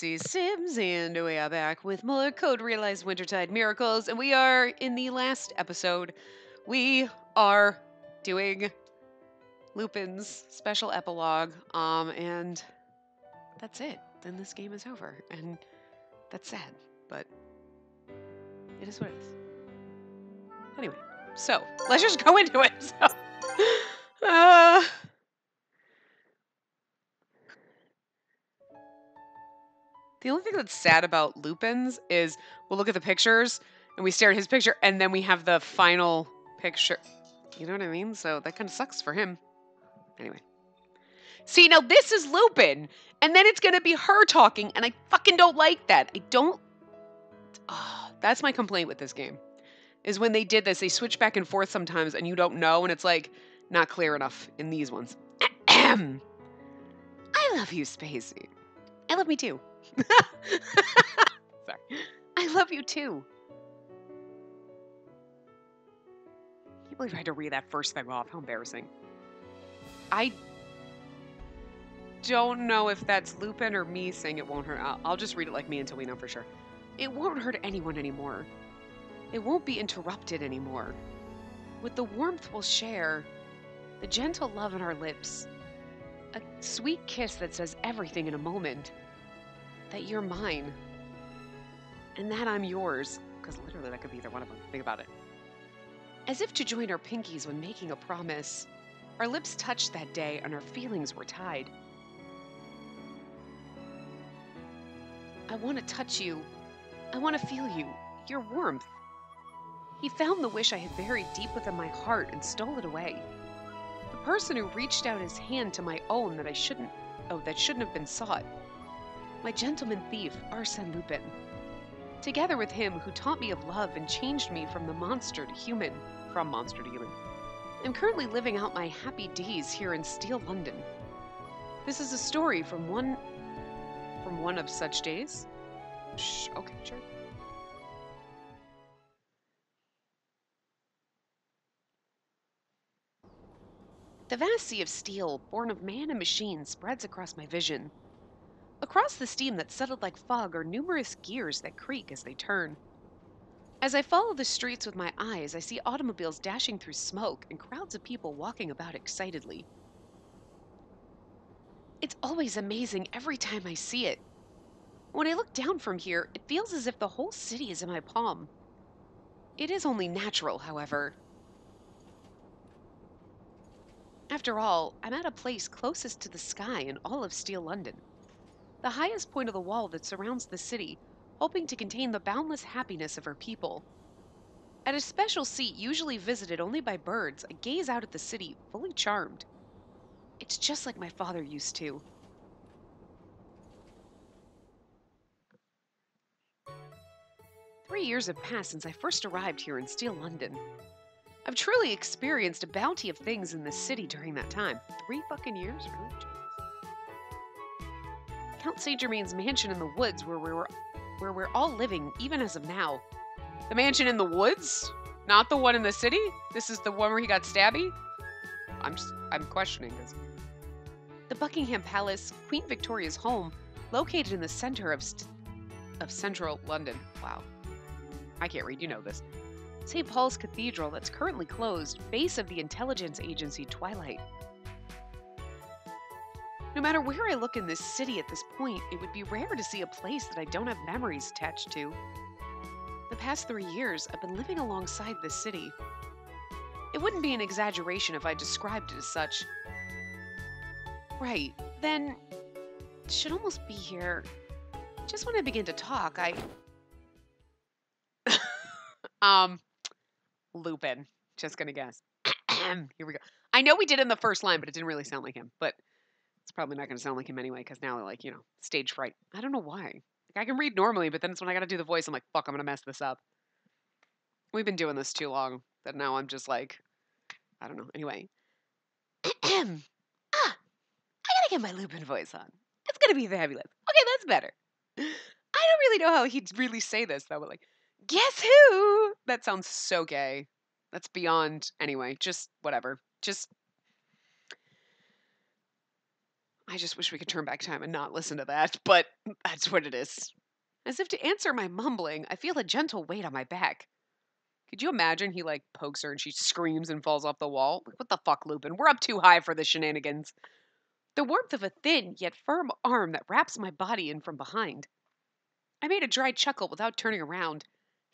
Spacey Sims, and we are back with more Code Realized Wintertide Miracles, and we are in the last episode. We are doing Lupin's special epilogue, and that's it. Then this game is over, and that's sad, but it is what it is. Anyway, so let's just go into it. The only thing that's sad about Lupin's is we'll look at the pictures and we stare at his picture and then we have the final picture. You know what I mean? So that kind of sucks for him. Anyway. See, now this is Lupin and then it's going to be her talking and I fucking don't like that. I don't. Oh, that's my complaint with this game. Is when they did this, they switch back and forth sometimes and you don't know and it's like not clear enough in these ones. I love you, Spacey. I love me too. Sorry. I love you too. I can't believe I had to read that first thing off. How embarrassing. I don't know if that's Lupin or me saying it won't hurt. I'll just read it like me until we know for sure. It won't hurt anyone anymore. It won't be interrupted anymore. With the warmth we'll share, the gentle love in our lips, a sweet kiss that says everything in a moment. That you're mine. And that I'm yours. Because literally that could be either one of them. Think about it. As if to join our pinkies when making a promise, our lips touched that day and our feelings were tied. I want to touch you. I want to feel you. Your warmth. He found the wish I had buried deep within my heart and stole it away. The person who reached out his hand to my own that shouldn't have been sought. My gentleman thief, Arsène Lupin. Together with him who taught me of love and changed me from monster to human. I'm currently living out my happy days here in Steel London. This is a story from one of such days. Shh, okay, sure. The vast sea of steel, born of man and machine, spreads across my vision. Across the steam that settled like fog are numerous gears that creak as they turn. As I follow the streets with my eyes, I see automobiles dashing through smoke and crowds of people walking about excitedly. It's always amazing every time I see it. When I look down from here, it feels as if the whole city is in my palm. It is only natural, however. After all, I'm at a place closest to the sky in all of Steel London. The highest point of the wall that surrounds the city, hoping to contain the boundless happiness of her people. At a special seat usually visited only by birds, I gaze out at the city, fully charmed. It's just like my father used to. Three years have passed since I first arrived here in Steel London. I've truly experienced a bounty of things in this city during that time. 3 fucking years? Really? Count St. Germain's mansion in the woods where we're all living, even as of now. The mansion in the woods? Not the one in the city? This is the one where he got stabby? I'm questioning this. The Buckingham Palace, Queen Victoria's home, located in the center of central London. Wow. I can't read, you know this. St. Paul's Cathedral that's currently closed, base of the intelligence agency Twilight. No matter where I look in this city at this point, it would be rare to see a place that I don't have memories attached to. The past 3 years, I've been living alongside this city. It wouldn't be an exaggeration if I described it as such. Right, then, it should almost be here. Just when I begin to talk, Lupin. Just gonna guess. Here we go. I know we did in the first line, but it didn't really sound like him. But it's probably not going to sound like him anyway, because now, like, stage fright. I don't know why. Like, I can read normally, but then it's when I got to do the voice, I'm like, fuck, I'm going to mess this up. We've been doing this too long that now I'm just like, I don't know. Anyway. I got to get my Lupin voice on. It's going to be fabulous. Okay, that's better. I don't really know how he'd really say this, though, but like, guess who? That sounds so gay. That's beyond, anyway, just whatever. Just, I just wish we could turn back time and not listen to that, but that's what it is. As if to answer my mumbling, I feel a gentle weight on my back. Could you imagine he like pokes her and she screams and falls off the wall? Like, what the fuck, Lupin? We're up too high for the shenanigans. The warmth of a thin yet firm arm that wraps my body in from behind. I made a dry chuckle without turning around.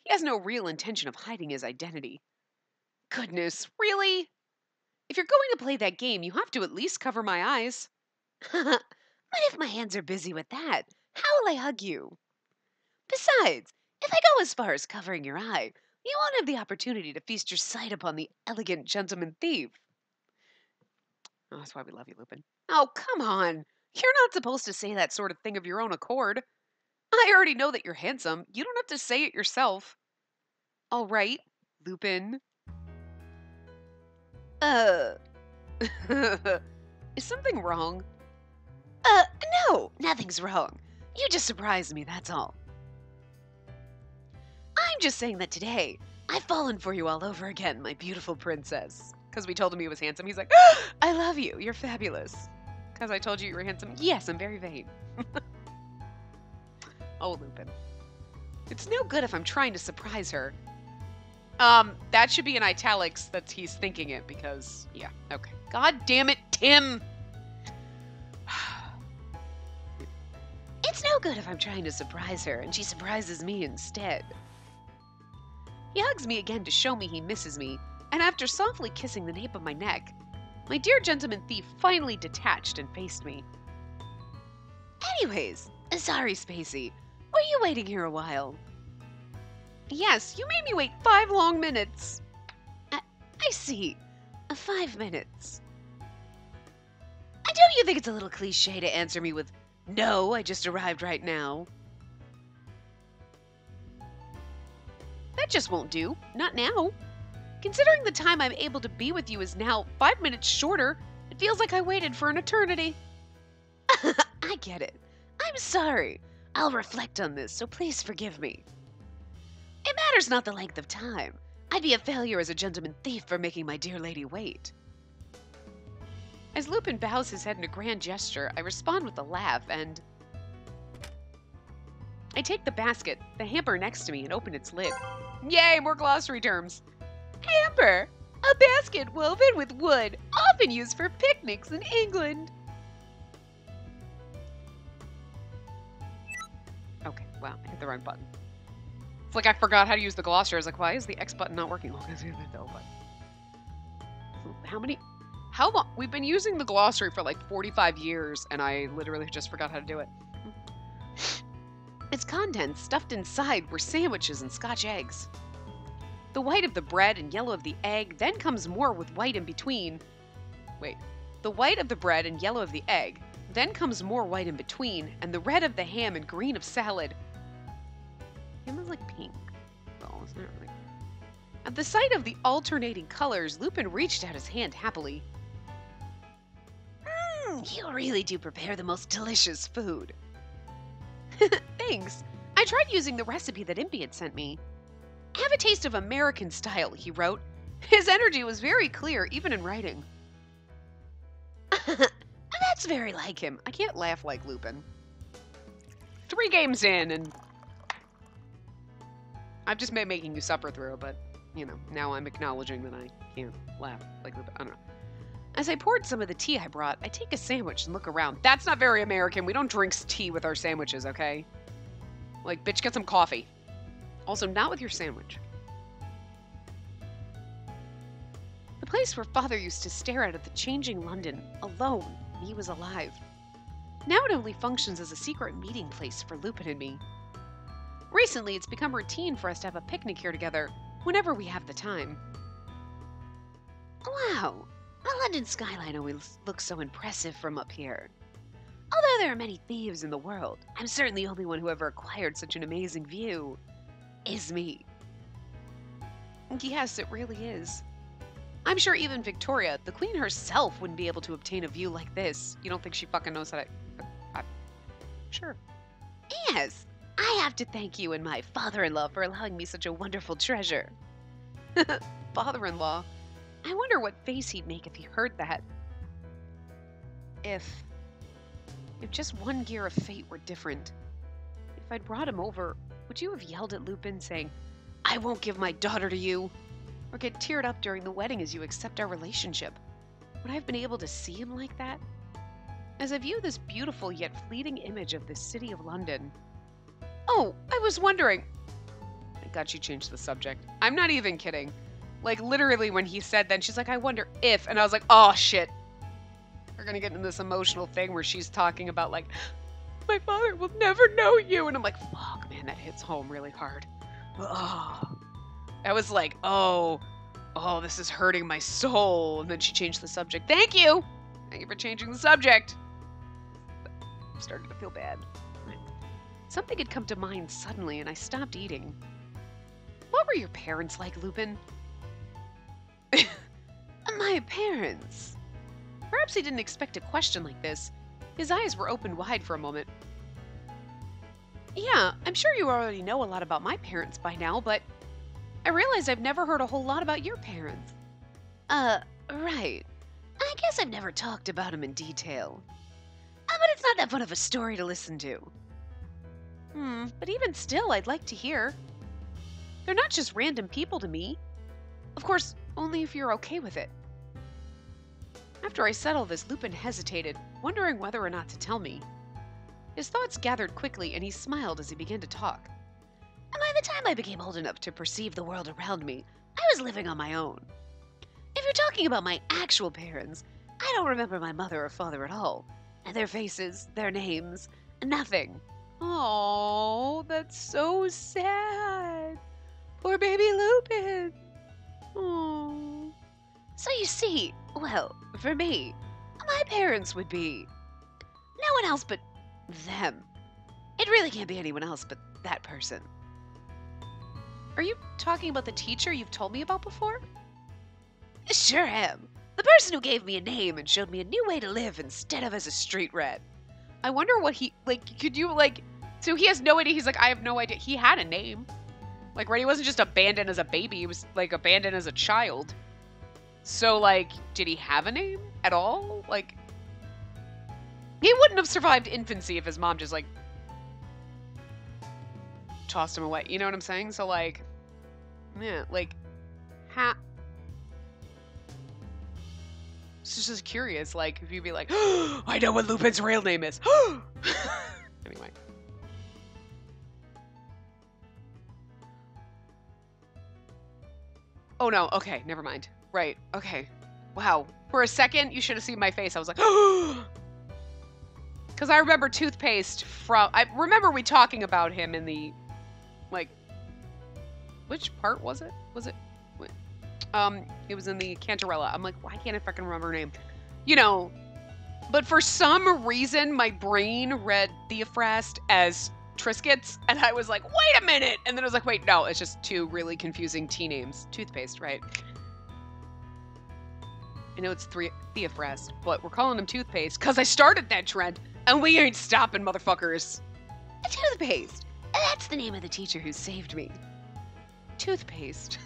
He has no real intention of hiding his identity. Goodness, really? If you're going to play that game, you have to at least cover my eyes. But if my hands are busy with that, how will I hug you? Besides, if I go as far as covering your eye, you won't have the opportunity to feast your sight upon the elegant gentleman thief. Oh, that's why we love you, Lupin. Oh, come on. You're not supposed to say that sort of thing of your own accord. I already know that you're handsome. You don't have to say it yourself. All right, Lupin. Is something wrong? No, nothing's wrong. You just surprised me, that's all. I'm just saying that today, I've fallen for you all over again, my beautiful princess. Because we told him he was handsome. He's like, I love you. You're fabulous. Because I told you you were handsome. Yes, I'm very vain. Oh, Lupin. It's no good if I'm trying to surprise her. That should be in italics that he's thinking it because, yeah, okay. God damn it, Tim! It's no good if I'm trying to surprise her and she surprises me instead. He hugs me again to show me he misses me, and after softly kissing the nape of my neck, my dear gentleman thief finally detached and faced me. Anyways, sorry, Spacey. Were you waiting here a while? Yes, you made me wait 5 long minutes. I see. 5 minutes. Don't you think it's a little cliche to answer me with, no, I just arrived right now? That just won't do. Not now. Considering the time I'm able to be with you is now 5 minutes shorter, it feels like I waited for an eternity. I get it. I'm sorry. I'll reflect on this, so please forgive me. It matters not the length of time. I'd be a failure as a gentleman thief for making my dear lady wait. As Lupin bows his head in a grand gesture, I respond with a laugh and... I take the basket, the hamper next to me, and open its lid. Yay, more glossary terms. Hamper, a basket woven with wood, often used for picnics in England. Okay, wow, I hit the wrong button. It's like I forgot how to use the glossary. I was like, why is the X button not working? Oh, because the L button. How long? We've been using the glossary for like 45 years, and I literally just forgot how to do it. Its contents stuffed inside were sandwiches and Scotch eggs. The white of the bread and yellow of the egg, then comes more with white in between. Wait. The white of the bread and yellow of the egg, then comes more white in between, and the red of the ham and green of salad. Ham is like pink. Oh, it's not really. At the sight of the alternating colors, Lupin reached out his hand happily. You really do prepare the most delicious food. Thanks. I tried using the recipe that Impy had sent me. Have a taste of American style, he wrote. His energy was very clear, even in writing. That's very like him. I can't laugh like Lupin. 3 games in, and I've just been making you suffer through, but, you know, now I'm acknowledging that I can't laugh like Lupin. I don't know. As I poured some of the tea I brought, I take a sandwich and look around. That's not very American. We don't drink tea with our sandwiches, okay? Like, bitch, get some coffee. Also, not with your sandwich. The place where Father used to stare at the changing London, alone, when he was alive. Now it only functions as a secret meeting place for Lupin and me. Recently, it's become routine for us to have a picnic here together, whenever we have the time. Wow! The London skyline always looks so impressive from up here. Although there are many thieves in the world, I'm certain the only one who ever acquired such an amazing view is me. Yes, it really is. I'm sure even Victoria, the queen herself, wouldn't be able to obtain a view like this. You don't think she fucking knows how to... Sure. Yes, I have to thank you and my father-in-law for allowing me such a wonderful treasure. Father-in-law? I wonder what face he'd make if he heard that. If If just one gear of fate were different. If I'd brought him over, would you have yelled at Lupin saying, "I won't give my daughter to you," or get teared up during the wedding as you accept our relationship? Would I have been able to see him like that? As I view this beautiful yet fleeting image of the city of London. Oh, I was wondering. Thank God she changed the subject. I'm not even kidding. Like, literally when he said that, she's like, "I wonder if," and I was like, oh shit. We're gonna get into this emotional thing where she's talking about like, "My father will never know you," and I'm like, fuck, man, that hits home really hard. Oh. I was like, oh, this is hurting my soul. And then she changed the subject. Thank you for changing the subject. I started to feel bad. Something had come to mind suddenly, and I stopped eating. What were your parents like, Lupin? My parents? Perhaps he didn't expect a question like this. His eyes were opened wide for a moment. Yeah, I'm sure you already know a lot about my parents by now, but I realize I've never heard a whole lot about your parents. Right. I guess I've never talked about them in detail. But it's not that fun of a story to listen to. But even still, I'd like to hear. They're not just random people to me. Of course, only if you're okay with it. After I settled this, Lupin hesitated, wondering whether or not to tell me. His thoughts gathered quickly, and he smiled as he began to talk. And by the time I became old enough to perceive the world around me, I was living on my own. If you're talking about my actual parents, I don't remember my mother or father at all. And their faces, their names, nothing. Oh, that's so sad. Poor baby Lupin. Oh. So you see, well, for me, my parents would be no one else but them. It really can't be anyone else but that person. Are you talking about the teacher you've told me about before? Sure am. The person who gave me a name and showed me a new way to live instead of as a street rat. I wonder what he, could you, so he has no idea. He's like, I have no idea. He had a name. Right, he wasn't just abandoned as a baby. He was, abandoned as a child. So, did he have a name at all? He wouldn't have survived infancy if his mom just, tossed him away. You know what I'm saying? So, yeah, It's just curious, if you'd be like, oh, I know what Lupin's real name is. Anyway. Oh no, okay, never mind. Right, okay. Wow. For a second, you should have seen my face. I was like, oh! Because I remember toothpaste from... I remember we talking about him in the... Which part was it? Was it... It was in the Cantarella. I'm like, why can't I fucking remember her name? You know, but for some reason, my brain read Theophrast as Triscuits, and I was like, wait a minute! And then I was like, wait, no, it's just two really confusing T names. Toothpaste, right? I know it's Theophrast, but we're calling him Toothpaste, because I started that trend, and we ain't stopping, motherfuckers. Toothpaste! That's the name of the teacher who saved me. Toothpaste.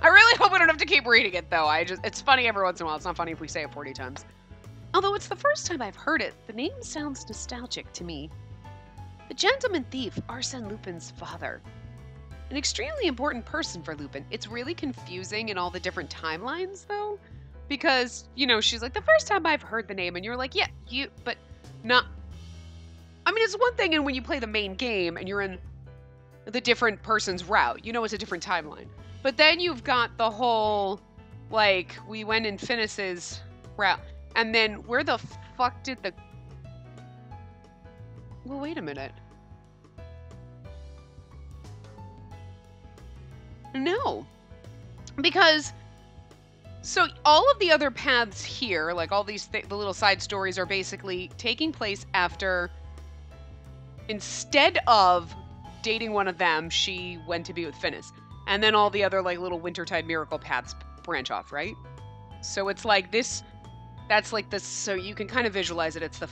I really hope we don't have to keep reading it, though. It's funny every once in a while. It's not funny if we say it 40 times. Although it's the first time I've heard it, the name sounds nostalgic to me. The gentleman thief, Arsène Lupin's father. An extremely important person for Lupin. It's really confusing in all the different timelines, though. Because, you know, she's like, the first time I've heard the name, and you're like, yeah, but not... I mean, it's one thing in when you play the main game, and you're in the different person's route. You know it's a different timeline. But then you've got the whole, we went in Finis's route. And then where the fuck did the... Well, wait a minute. No. Because... So all of the other paths here, all these the little side stories are basically taking place after... Instead of dating one of them, she went to be with Finis. And then all the other, little Wintertide miracle paths branch off, right? So it's this... That's this... So you can kind of visualize it. It's the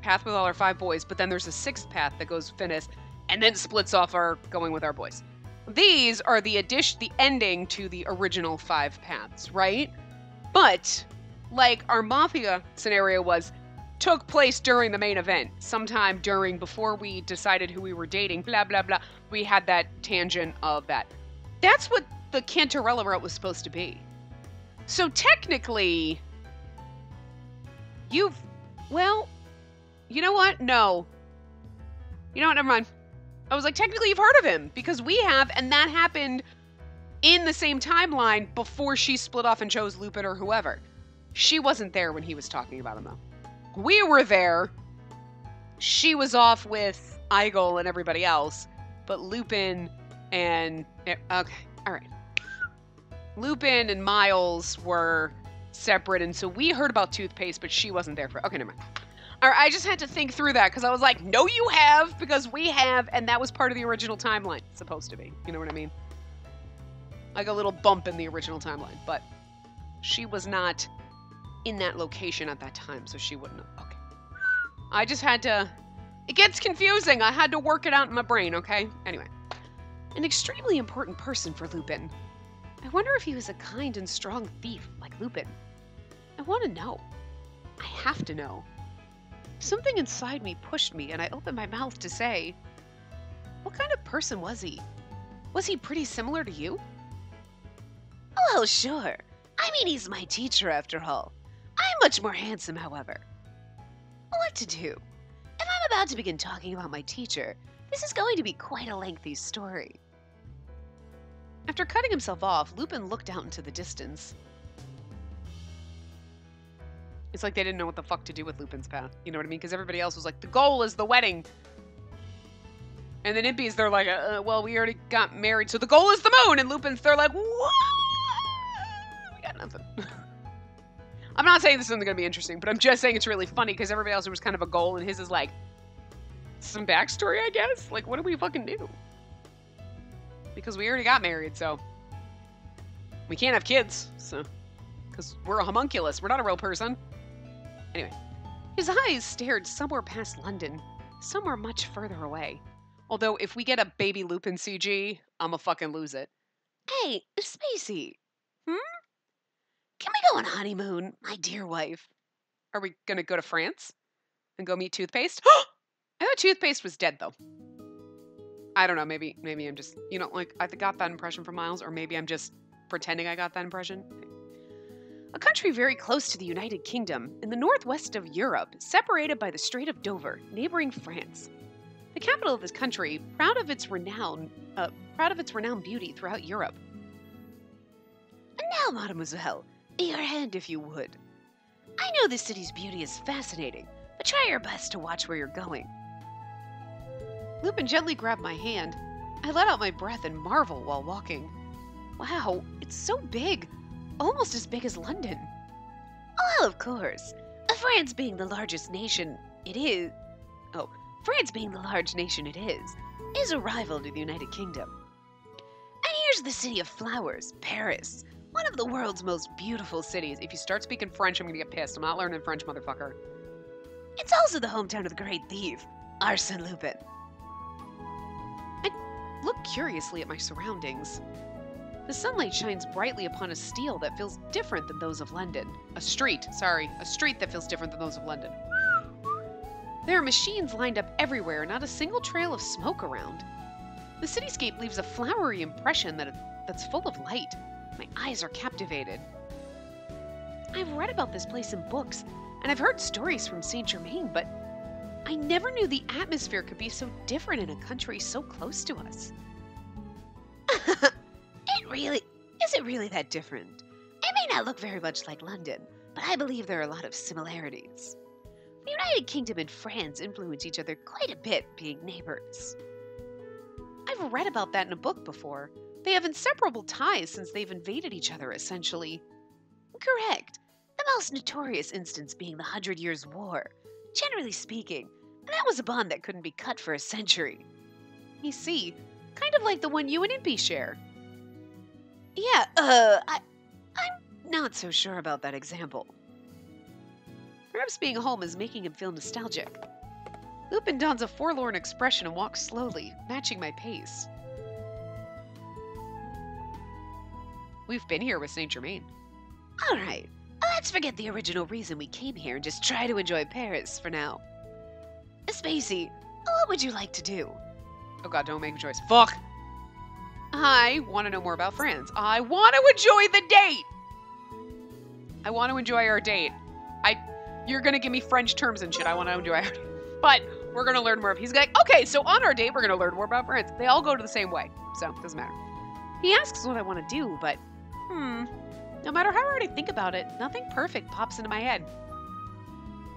path with all our 5 boys, but then there's a 6th path that goes Finis, and then splits off our going with our boys. These are the ending to the original 5 paths, right? But, our Mafia scenario was, took place during the main event. Sometime before we decided who we were dating, blah, blah, blah. We had that tangent of that. That's what the Cantarella route was supposed to be. So technically, well, you know what? No. You know what? Never mind. I was like, technically you've heard of him, because we have, and that happened in the same timeline before she split off and chose Lupin or whoever. She wasn't there when he was talking about him, though. We were there. She was off with Igel and everybody else, but Lupin and... Okay, alright. Lupin and Miles were separate, and so we heard about toothpaste, but she wasn't there for... Okay, never mind. Alright, I just had to think through that, because I was like, no you have, because we have, and that was part of the original timeline. Supposed to be. You know what I mean? Like a little bump in the original timeline, but she was not in that location at that time, so she wouldn't have. Okay. I just had to... It gets confusing. I had to work it out in my brain, okay? Anyway. An extremely important person for Lupin. I wonder if he was a kind and strong thief like Lupin. I want to know. I have to know. Something inside me pushed me, and I opened my mouth to say, what kind of person was he? Was he pretty similar to you? Well, sure. I mean, he's my teacher after all. I'm much more handsome, however. What to do? If I'm about to begin talking about my teacher, this is going to be quite a lengthy story. After cutting himself off, Lupin looked out into the distance. It's like they didn't know what the fuck to do with Lupin's path. You know what I mean? Because everybody else was like, the goal is the wedding. And then Impies, they're like, well, we already got married, so the goal is the moon. And Lupin's, they're like, what? We got nothing. I'm not saying this isn't going to be interesting, but I'm just saying it's really funny because everybody else, there was kind of a goal, and his is like, some backstory, I guess? Like, what do we fucking do? Because we already got married, so we can't have kids, so because we're a homunculus. We're not a real person. Anyway, his eyes stared somewhere past London, somewhere much further away. Although, if we get a baby Lupin CG, I'ma fucking lose it. Hey, Spacey. Can we go on honeymoon, my dear wife? Are we gonna go to France and go meet Toothpaste? I thought Toothpaste was dead, though. I don't know, maybe I'm just, you know, like, I got that impression from Miles, or maybe I'm just pretending I got that impression. A country very close to the United Kingdom, in the northwest of Europe, separated by the Strait of Dover, neighboring France. The capital of this country, proud of its renowned beauty throughout Europe. And now, mademoiselle, your hand if you would. I know this city's beauty is fascinating, but try your best to watch where you're going. Lupin gently grabbed my hand. I let out my breath and marvel while walking. Wow, it's so big. Almost as big as London. Well, of course. France being the largest nation it is... France being the large nation it is a rival to the United Kingdom. And here's the city of flowers, Paris. One of the world's most beautiful cities. If you start speaking French, I'm gonna get pissed. I'm not learning French, motherfucker. It's also the hometown of the great thief, Arsène Lupin. I look curiously at my surroundings. The sunlight shines brightly upon a steel that feels different than those of London. A street that feels different than those of London. There are machines lined up everywhere, not a single trail of smoke around. The cityscape leaves a flowery impression that's full of light. My eyes are captivated. I've read about this place in books, and I've heard stories from Saint Germain, but I never knew the atmosphere could be so different in a country so close to us. Is it really that different? It may not look very much like London, but I believe there are a lot of similarities. The United Kingdom and France influence each other quite a bit, being neighbors. I've read about that in a book before. They have inseparable ties since they've invaded each other, essentially. Correct. The most notorious instance being the 100 Years' War. Generally speaking, that was a bond that couldn't be cut for a century. You see, kind of like the one you and Impy share. Yeah, I'm not so sure about that example. Perhaps being home is making him feel nostalgic. Lupin dons a forlorn expression and walks slowly, matching my pace. We've been here with Saint Germain. All right, Let's forget the original reason we came here and just try to enjoy Paris for now. Spacey, what would you like to do? Oh god, don't make a choice. Fuck! I want to know more about France. I want to enjoy the date! I want to enjoy our date. You're gonna give me French terms and shit. I want to enjoy our date. But we're gonna learn more. He's like, okay, so on our date, we're gonna learn more about France. They all go to the same way, so it doesn't matter. He asks what I want to do, but, no matter how hard I think about it, nothing perfect pops into my head.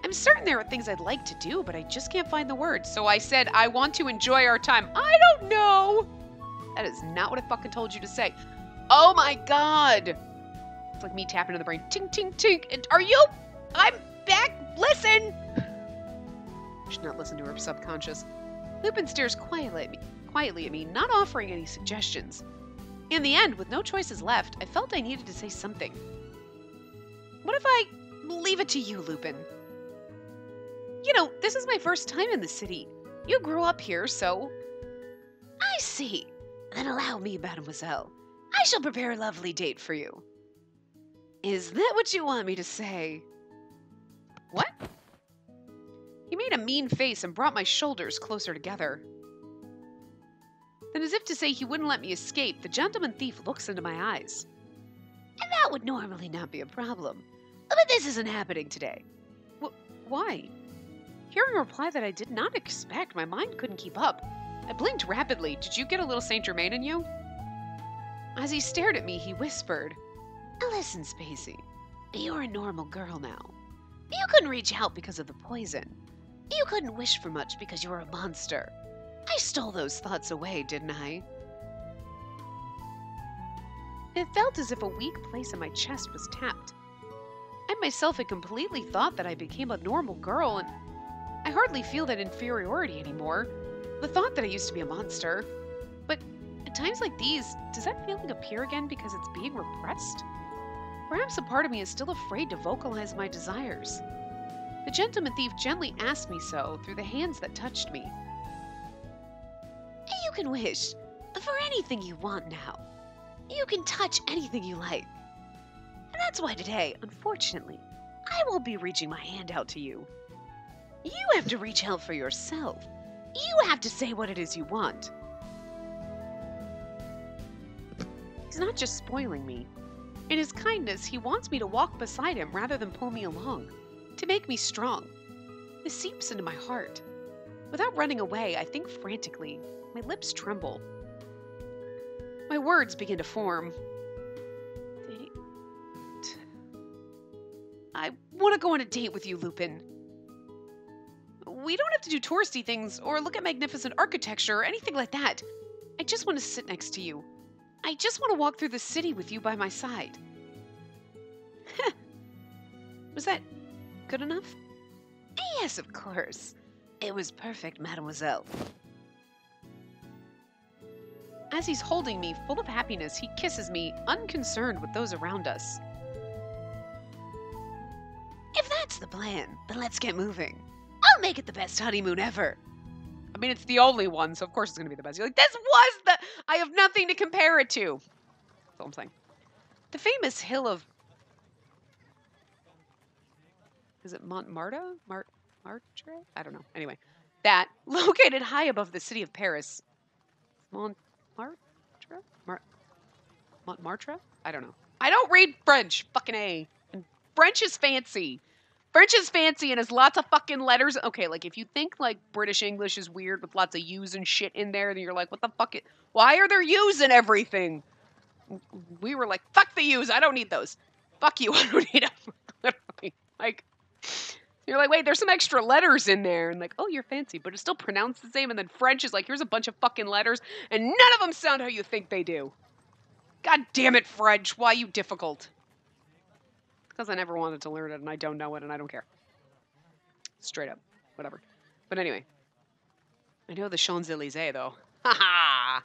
I'm certain there are things I'd like to do, but I just can't find the words. So I said, I want to enjoy our time. I don't know. That is not what I fucking told you to say. Oh my god. It's like me tapping in the brain. Tink, tink, tink. And are you? I'm back. Listen. I should not listen to her subconscious. Lupin stares quietly at me, not offering any suggestions. In the end, with no choices left, I felt I needed to say something. What if I leave it to you, Lupin? You know, this is my first time in the city. You grew up here, so... I see. Then allow me, mademoiselle. I shall prepare a lovely date for you. Is that what you want me to say? What? He made a mean face and brought my shoulders closer together. Then, as if to say he wouldn't let me escape, the gentleman thief looks into my eyes. And that would normally not be a problem. But this isn't happening today. Why? Hearing a reply that I did not expect, my mind couldn't keep up. I blinked rapidly. Did you get a little Saint Germain in you? As he stared at me, he whispered, Listen, Spacey, you're a normal girl now. You couldn't reach out because of the poison. You couldn't wish for much because you're a monster. I stole those thoughts away, didn't I? It felt as if a weak place in my chest was tapped. I myself had completely thought that I became a normal girl, and I hardly feel that inferiority anymore. The thought that I used to be a monster. But at times like these, does that feeling appear again because it's being repressed? Perhaps a part of me is still afraid to vocalize my desires. The gentleman thief gently asked me so through the hands that touched me. You can wish for anything you want now. You can touch anything you like. And that's why today, unfortunately, I won't be reaching my hand out to you. You have to reach out for yourself. You have to say what it is you want. He's not just spoiling me. In his kindness, he wants me to walk beside him rather than pull me along, to make me strong. This seeps into my heart. Without running away, I think frantically. My lips tremble. My words begin to form. I want to go on a date with you, Lupin. We don't have to do touristy things or look at magnificent architecture or anything like that. I just want to sit next to you. I just want to walk through the city with you by my side. Was that good enough? Yes, of course. It was perfect, mademoiselle. As he's holding me, full of happiness, he kisses me, unconcerned with those around us. If that's the plan, then let's get moving. I'll make it the best honeymoon ever. I mean, it's the only one, so of course it's going to be the best. You're like, this was the... I have nothing to compare it to. That's all I'm saying. The famous hill of... Is it Montmartre? Martre? I don't know. Anyway, that, located high above the city of Paris. Montmartre? Montmartre? I don't know. I don't read French. Fucking A. And French is fancy. French is fancy and has lots of fucking letters. Okay, like if you think like British English is weird with lots of U's and shit in there, then you're like, what the fuck? Why are there U's in everything? We were like, fuck the U's. I don't need those. Fuck you. I don't need them. Literally. Like, you're like, wait, there's some extra letters in there. And like, oh, you're fancy, but it's still pronounced the same. And then French is like, here's a bunch of fucking letters. And none of them sound how you think they do. God damn it, French. Why you difficult? Because I never wanted to learn it, and I don't know it, and I don't care. Straight up. Whatever. But anyway. I know the Champs-Élysées, though. Ha ha!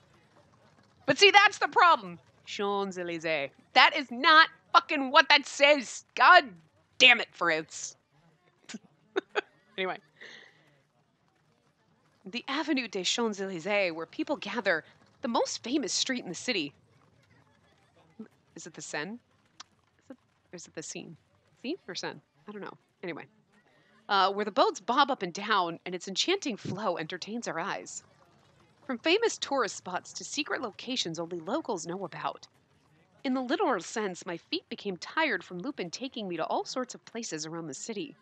But see, that's the problem. Champs-Élysées. That is not fucking what that says. God damn it, France. Anyway. The Avenue des Champs-Élysées, where people gather, the most famous street in the city. Is it the Seine? Or is it the Seine? Thief or Sen? I don't know. Anyway. Where the boats bob up and down and its enchanting flow entertains our eyes. From famous tourist spots to secret locations only locals know about. In the literal sense, my feet became tired from Lupin taking me to all sorts of places around the city.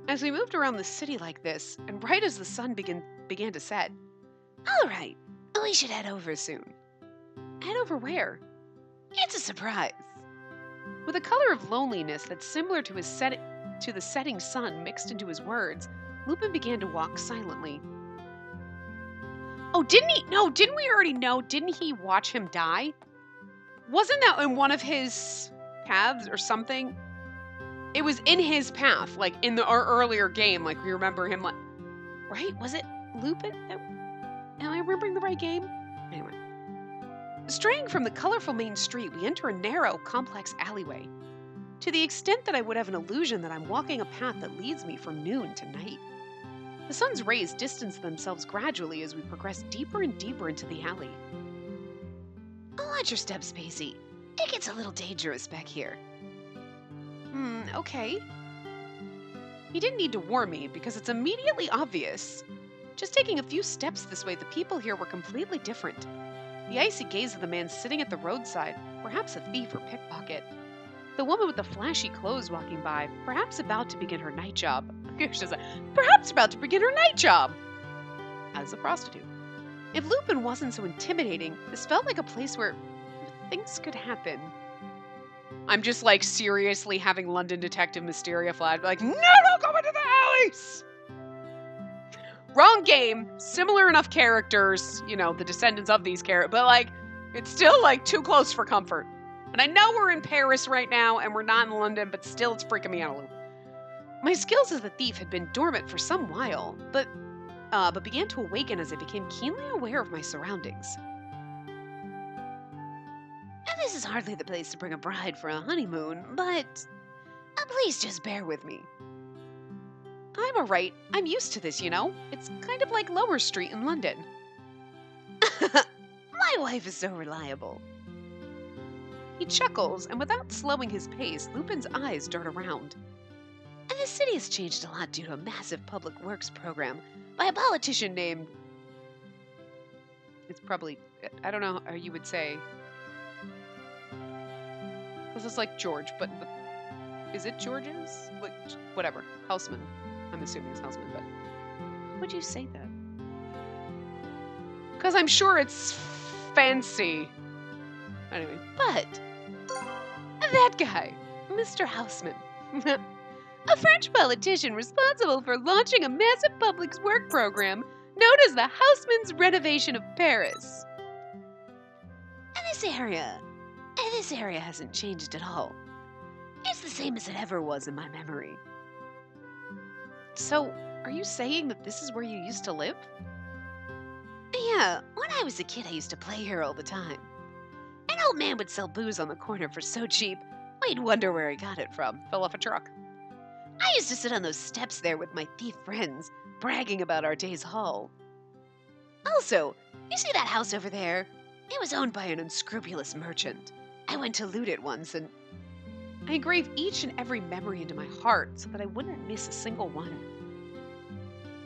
As we moved around the city like this, and right as the sun began to set, all right, we should head over soon. Head over where? It's a surprise. With a color of loneliness that's similar to the setting sun mixed into his words, Lupin began to walk silently. Oh, didn't we already know? Didn't he watch him die? Wasn't that in one of his paths or something? It was in his path, like in our earlier game, like we remember him, like, right? Was it Lupin? Am I remembering the right game? Anyway. Straying from the colorful main street, we enter a narrow, complex alleyway. To the extent that I would have an illusion that I'm walking a path that leads me from noon to night. The sun's rays distance themselves gradually as we progress deeper and deeper into the alley. Watch your step, Spacey. It gets a little dangerous back here. Okay. He didn't need to warn me because it's immediately obvious. Just taking a few steps this way, the people here were completely different. The icy gaze of the man sitting at the roadside, perhaps a thief or pickpocket. The woman with the flashy clothes walking by, perhaps about to begin her night job. Perhaps about to begin her night job! As a prostitute. If Lupin wasn't so intimidating, this felt like a place where things could happen. I'm just like seriously having London Detective Mysteria flag, like, no, don't go into the alleys! Wrong game, similar enough characters, you know, the descendants of these characters, but like, it's still like too close for comfort. And I know we're in Paris right now and we're not in London, but still it's freaking me out a little. My skills as a thief had been dormant for some while, but began to awaken as I became keenly aware of my surroundings. And this is hardly the place to bring a bride for a honeymoon, but please just bear with me. I'm alright. I'm used to this, you know? It's kind of like Lower Street in London. My wife is so reliable. He chuckles, and without slowing his pace, Lupin's eyes dart around. And the city has changed a lot due to a massive public works program by a politician named... It's probably... I don't know how you would say... This is like George, but is it George's? Like, whatever. Houseman. I'm assuming it's Houseman, but... How would you say that? Because I'm sure it's fancy. Anyway, but... that guy, Mr. Houseman. A French politician responsible for launching a massive public work program known as the Houseman's Renovation of Paris. And this area hasn't changed at all. It's the same as it ever was in my memory. So, are you saying that this is where you used to live? Yeah, when I was a kid I used to play here all the time. An old man would sell booze on the corner for so cheap, we'd wonder where he got it from. Fell off a truck. I used to sit on those steps there with my thief friends, bragging about our day's haul. Also, you see that house over there? It was owned by an unscrupulous merchant. I went to loot it once, and I engraved each and every memory into my heart so that I wouldn't miss a single one.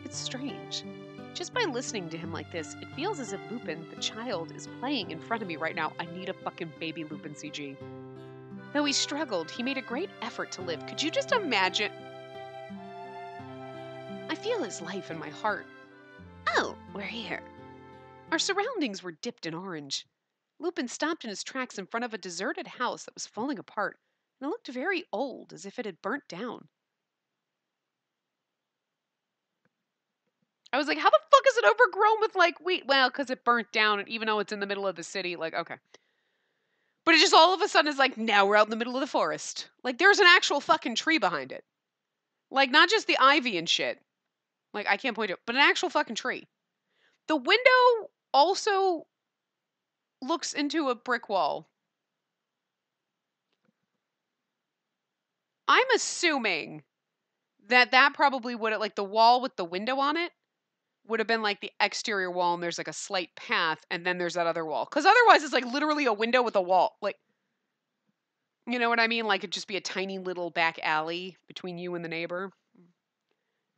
It's strange. Just by listening to him like this, it feels as if Lupin, the child, is playing in front of me right now. I need a fucking baby Lupin CG. Though he struggled, he made a great effort to live. Could you just imagine? I feel his life in my heart. Oh, we're here. Our surroundings were dipped in orange. Lupin stopped in his tracks in front of a deserted house that was falling apart, and it looked very old, as if it had burnt down. I was like, how the fuck is it overgrown with, like, wheat? Well, because it burnt down, and even though it's in the middle of the city, like, okay. But it just all of a sudden is like, now we're out in the middle of the forest. Like, there's an actual fucking tree behind it. Like, not just the ivy and shit. Like, I can't point it, but an actual fucking tree. The window also looks into a brick wall. I'm assuming that probably would have, like, the wall with the window on it would have been like the exterior wall, and there's like a slight path, and then there's that other wall. Because otherwise it's like literally a window with a wall. Like, You know what I mean? Like it'd just be a tiny little back alley between you and the neighbor.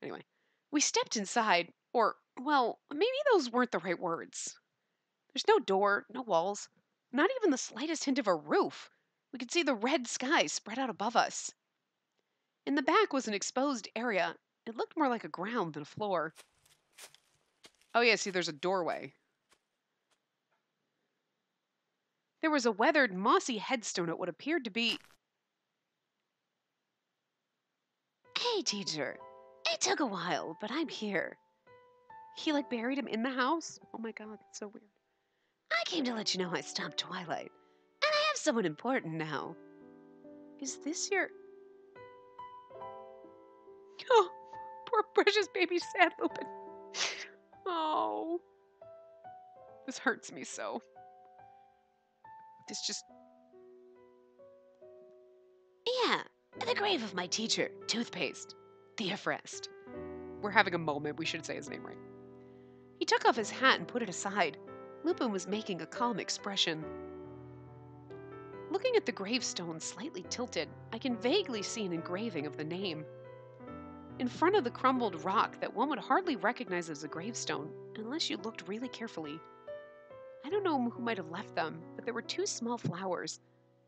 Anyway, we stepped inside, or, well, maybe those weren't the right words. There's no door, no walls, not even the slightest hint of a roof. We could see the red sky spread out above us. In the back was an exposed area. It looked more like a ground than a floor. Oh, yeah, see, there's a doorway. There was a weathered, mossy headstone at what appeared to be. Hey, teacher. It took a while, but I'm here. He, like, buried him in the house? Oh my god, that's so weird. I came to let you know I stopped Twilight, and I have someone important now. Is this your. Oh, poor precious baby Sad Lupin. Oh. This hurts me so. This just. Yeah, the grave of my teacher, Toothpaste, Theophrest. We're having a moment. We should say his name right. He took off his hat and put it aside. Lupin was making a calm expression. Looking at the gravestone slightly tilted, I can vaguely see an engraving of the name. In front of the crumbled rock that one would hardly recognize as a gravestone, unless you looked really carefully. I don't know who might have left them, but there were 2 small flowers,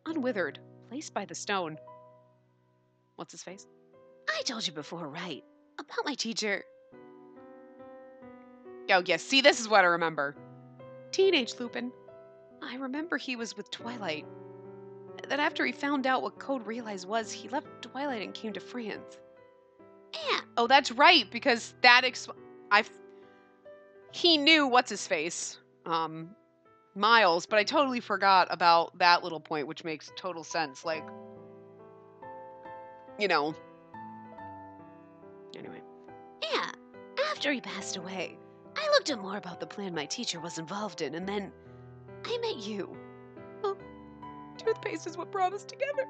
unwithered, placed by the stone. What's his face? I told you before, right? About my teacher. Oh, yes, see, this is what I remember. Teenage Lupin. I remember he was with Twilight. That after he found out what Code Realize was, he left Twilight and came to France. Yeah. Oh, that's right, because that he knew what's his face, Miles, but I totally forgot about that little point, which makes total sense. Like, you know. Anyway. Yeah. After he passed away, I looked at more about the plan my teacher was involved in, and then I met you. Oh, Toothpaste is what brought us together.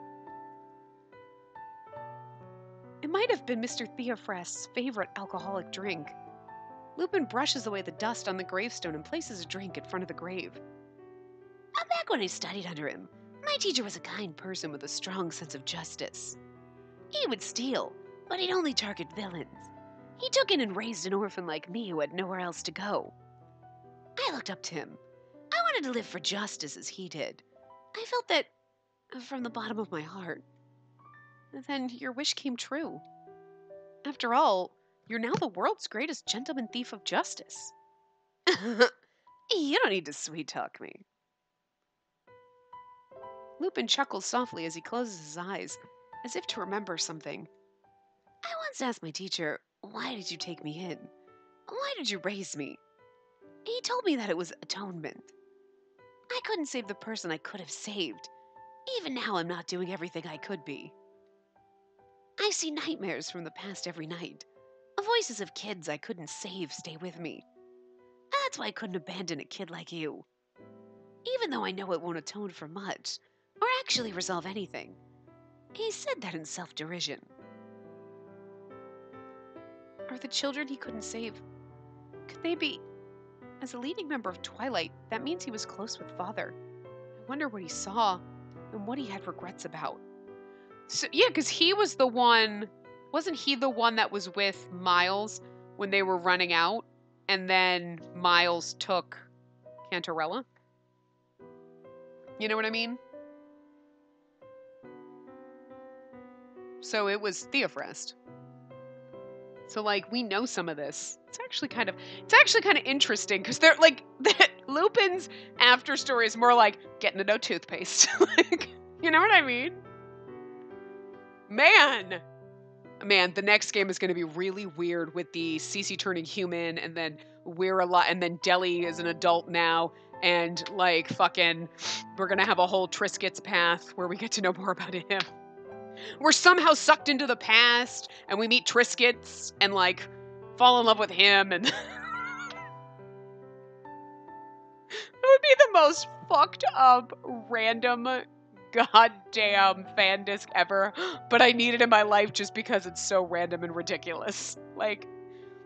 It might have been Mr. Theophrast's favorite alcoholic drink. Lupin brushes away the dust on the gravestone and places a drink in front of the grave. Back when I studied under him, my teacher was a kind person with a strong sense of justice. He would steal, but he'd only target villains. He took in and raised an orphan like me who had nowhere else to go. I looked up to him. I wanted to live for justice as he did. I felt that from the bottom of my heart. Then your wish came true. After all, you're now the world's greatest gentleman thief of justice. You don't need to sweet-talk me. Lupin chuckles softly as he closes his eyes, as if to remember something. I once asked my teacher, why did you take me in? Why did you raise me? He told me that it was atonement. I couldn't save the person I could have saved. Even now, I'm not doing everything I could be. I see nightmares from the past every night. Voices of kids I couldn't save stay with me. That's why I couldn't abandon a kid like you. Even though I know it won't atone for much, or actually resolve anything. He said that in self-derision. Are the children he couldn't save? Could they be? As a leading member of Twilight, that means he was close with Father. I wonder what he saw and what he had regrets about. So, yeah, because he was the one. Wasn't he the one that was with Miles when they were running out? And then Miles took Cantarella? You know what I mean? So it was Theophrast. So, like, we know some of this. It's actually kind of interesting because they're like Lupin's after story is more like getting to know Toothpaste. Like, you know what I mean? Man, the next game is going to be really weird with the Cece turning human, and then and then Deli is an adult now, and like fucking, we're gonna have a whole Triscuit's path where we get to know more about him. We're somehow sucked into the past, and we meet Triscuits, and like fall in love with him, and that would be the most fucked up, random, goddamn fan disc ever. But I need it in my life just because it's so random and ridiculous. Like,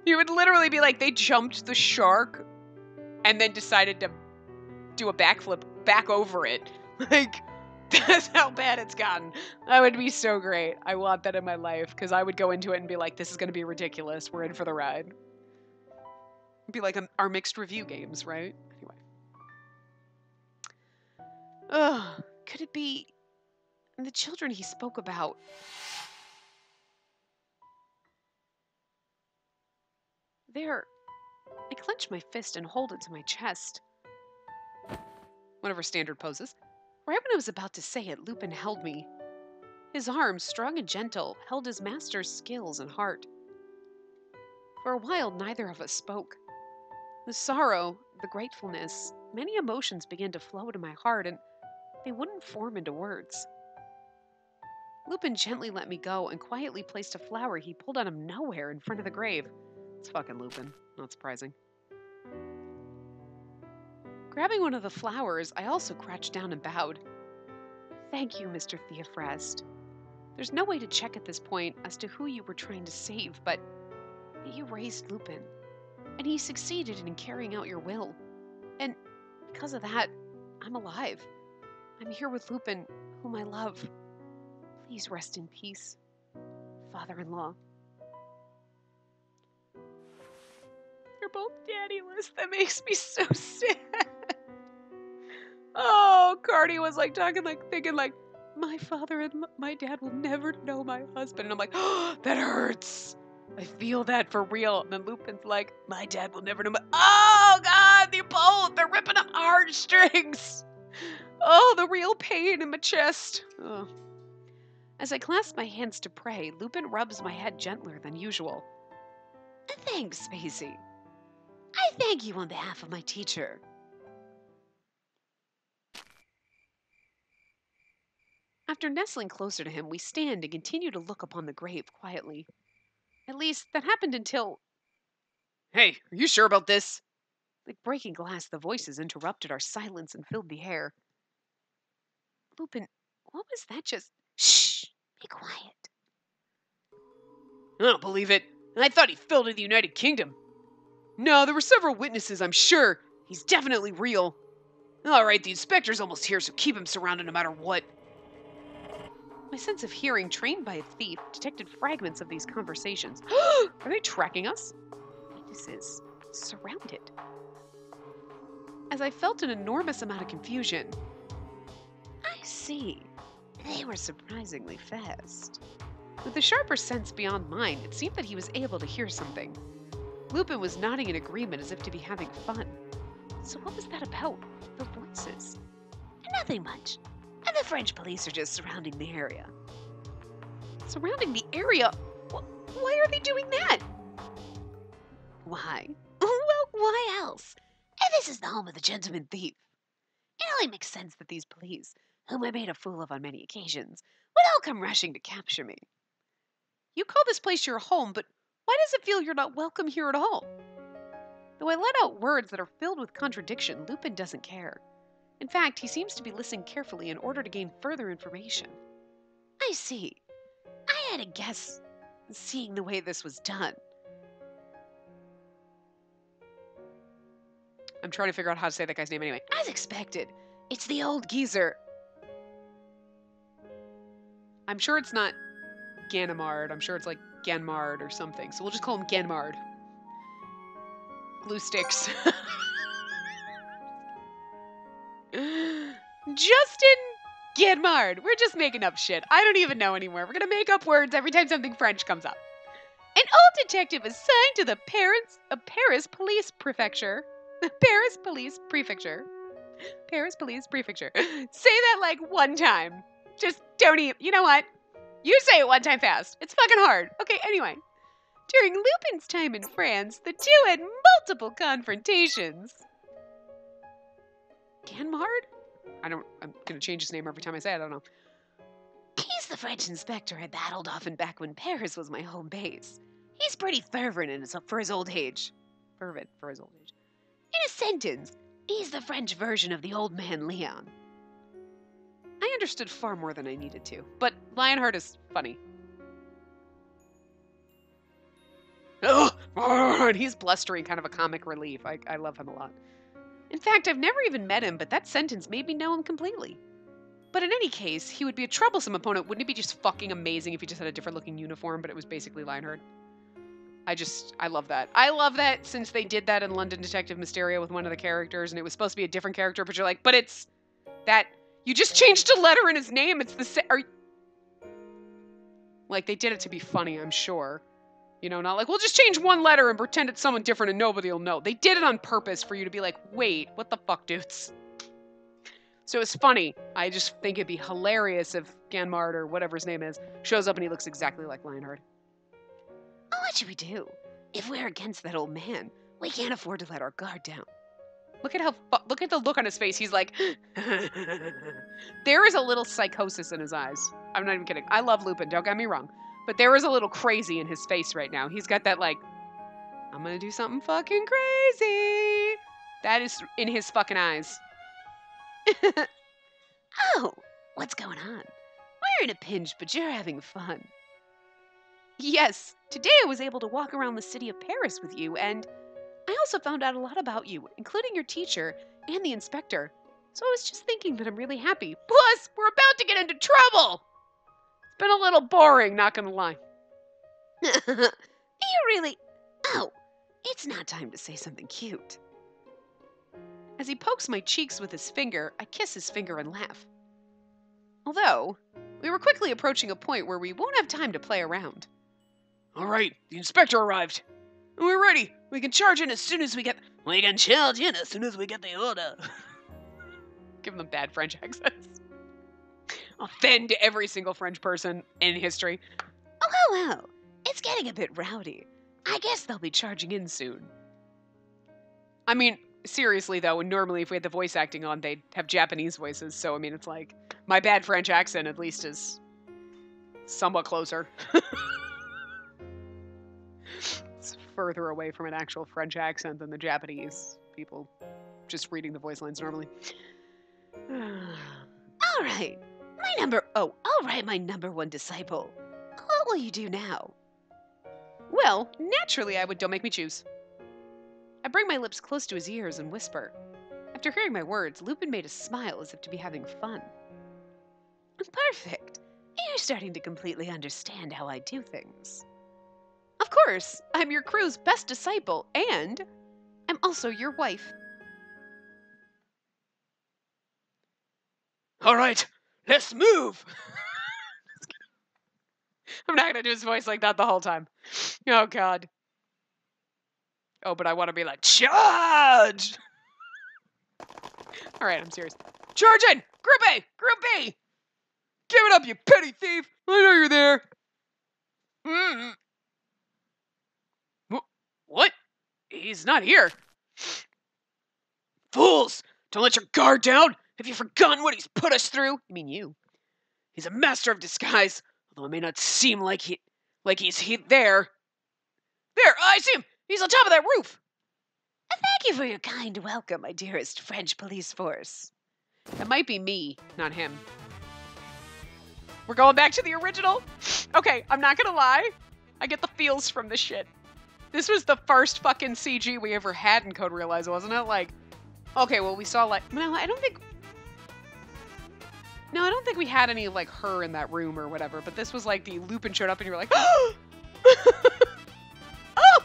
you would literally be like, they jumped the shark, and then decided to do a backflip back over it. Like, That's how bad it's gotten. That would be so great. I want that in my life, because I would go into it and be like, this is going to be ridiculous. We're in for the ride. It'd be like our mixed review games, right? Anyway. Ugh, could it be the children he spoke about? There. I clench my fist and hold it to my chest. One of her standard poses. Right when I was about to say it, Lupin held me. His arms, strong and gentle, held his master's skills and heart. For a while, neither of us spoke. The sorrow, the gratefulness, many emotions began to flow into my heart, and they wouldn't form into words. Lupin gently let me go and quietly placed a flower he pulled out of nowhere in front of the grave. It's fucking Lupin. Not surprising. Grabbing one of the flowers, I also crouched down and bowed. Thank you, Mr. Theophrast. There's no way to check at this point as to who you were trying to save, but you raised Lupin, and he succeeded in carrying out your will. And because of that, I'm alive. I'm here with Lupin, whom I love. Please rest in peace, father-in-law. They're both daddyless. That makes me so sad. Oh, Cardi was like talking like thinking like, my father and my dad will never know my husband. And I'm like, oh, that hurts. I feel that for real. And then Lupin's like, my dad will never know my... Oh, God, they're both. They're ripping up heartstrings. Oh, the real pain in my chest. Oh. As I clasp my hands to pray, Lupin rubs my head gentler than usual. Thanks, Spacey. I thank you on behalf of my teacher. After nestling closer to him, we stand and continue to look upon the grave quietly. At least, that happened until... Hey, are you sure about this? Like breaking glass, the voices interrupted our silence and filled the air. Lupin, what was that just... Shh! Be quiet. I don't believe it. I thought he fell to the United Kingdom. No, there were several witnesses, I'm sure. He's definitely real. All right, the inspector's almost here, so keep him surrounded no matter what. My sense of hearing, trained by a thief, detected fragments of these conversations. Are they tracking us? Witnesses surrounded. As I felt an enormous amount of confusion. I see. They were surprisingly fast. With a sharper sense beyond mine, it seemed that he was able to hear something. Lupin was nodding in agreement as if to be having fun. So what was that about? The voices? Nothing much. And the French police are just surrounding the area. Surrounding the area? Why are they doing that? Why? Well, why else? And this is the home of the gentleman thief. It only makes sense that these police, whom I made a fool of on many occasions, would all come rushing to capture me. You call this place your home, but why does it feel you're not welcome here at all? Though I let out words that are filled with contradiction, Lupin doesn't care. In fact, he seems to be listening carefully in order to gain further information. I see. I had a guess, seeing the way this was done. I'm trying to figure out how to say that guy's name anyway. As expected, it's the old geezer. I'm sure it's not Ganimard. I'm sure it's like Ganmard or something. So we'll just call him Ganmard. Glue sticks. Justin Ganmard. We're just making up shit. I don't even know anymore. We're gonna make up words every time something French comes up. An old detective assigned to the Paris Police Prefecture. Paris Police Prefecture. Paris Police Prefecture. Say that like one time. Just don't even. You know what? You say it one time fast. It's fucking hard. Okay, anyway. During Lupin's time in France, the two had multiple confrontations. Ganmard? I'm gonna change his name every time I say it, I don't know. He's the French inspector I battled often back when Paris was my home base. He's pretty fervent for his old age. Fervent for his old age. In a sentence, he's the French version of the old man Leon. I understood far more than I needed to, but Lionheart is funny. Oh, and he's blustering, kind of a comic relief. I love him a lot. In fact, I've never even met him, but that sentence made me know him completely. But in any case, he would be a troublesome opponent. Wouldn't it be just fucking amazing if he just had a different looking uniform, but it was basically Lionheart? I love that. I love that since they did that in London Detective Mysterio with one of the characters, and it was supposed to be a different character, but you're like, but it's that, you just changed a letter in his name, it's the same, like, they did it to be funny, I'm sure. You know, not like, we'll just change one letter and pretend it's someone different and nobody will know. They did it on purpose for you to be like, wait, what the fuck, dudes? So it's funny. I just think it'd be hilarious if Ganmard, or whatever his name is, shows up and he looks exactly like Lionheart. Oh, what should we do? If we're against that old man, we can't afford to let our guard down. Look at the look on his face. He's like, there is a little psychosis in his eyes. I'm not even kidding. I love Lupin, don't get me wrong. But there is a little crazy in his face right now. He's got that like, I'm gonna do something fucking crazy. That is in his fucking eyes. Oh, what's going on? We're in a pinch, but you're having fun. Yes, today I was able to walk around the city of Paris with you, and I also found out a lot about you, including your teacher and the inspector. So I was just thinking that I'm really happy. Plus, we're about to get into trouble! It's been a little boring, not gonna lie. You really... Oh, it's not time to say something cute. As he pokes my cheeks with his finger, I kiss his finger and laugh. Although, we were quickly approaching a point where we won't have time to play around. All right, the inspector arrived. We're ready. We can charge in as soon as we get... We can charge in as soon as we get the order. Give them bad French accents. Offend every single French person in history. Oh, well, it's getting a bit rowdy. I guess they'll be charging in soon. I mean, seriously though, normally if we had the voice acting on, they'd have Japanese voices, so I mean, it's like, my bad French accent at least is somewhat closer. It's further away from an actual French accent than the Japanese people just reading the voice lines normally. All right, my number one disciple. What will you do now? Well, naturally I would Don't Make Me Choose. I bring my lips close to his ears and whisper. After hearing my words, Lupin made a smile as if to be having fun. Perfect. You're starting to completely understand how I do things. Of course, I'm your crew's best disciple, and I'm also your wife. All right, let's move. I'm not gonna do his voice like that the whole time. Oh, God. Oh, but I want to be like, Charge! All right, I'm serious. Charge in! Group A! Group B! Give it up, you petty thief! I know you're there. What? He's not here. Fools! Don't let your guard down! Have you forgotten what he's put us through? You mean you? He's a master of disguise, although it may not seem like he's there. There! I see him! He's on top of that roof! Thank you for your kind welcome, my dearest French police force. That might be me, not him. We're going back to the original? Okay, I'm not gonna lie. I get the feels from this shit. This was the first fucking CG we ever had in Code Realize, wasn't it? Like, okay, well, we saw, like... No, I don't think we had any, like, her in that room or whatever, but this was, like, the Lupin showed up and you were like, oh! Oh!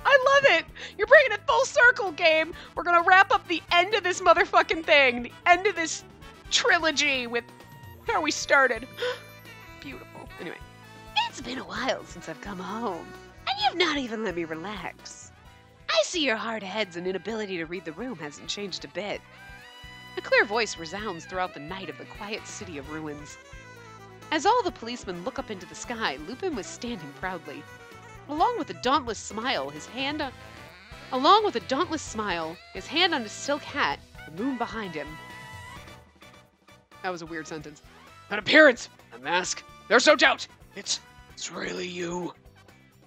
I love it! You're bringing it full circle, game! We're gonna wrap up the end of this motherfucking thing, the end of this trilogy with how we started. Beautiful. Anyway. It's been a while since I've come home, and you've not even let me relax. I see your hard heads and inability to read the room hasn't changed a bit. A clear voice resounds throughout the night of the quiet city of ruins. As all the policemen look up into the sky, Lupin was standing proudly. Along with a dauntless smile, his hand on his silk hat, the moon behind him. That was a weird sentence. An appearance! A mask! There's no doubt! It's really you.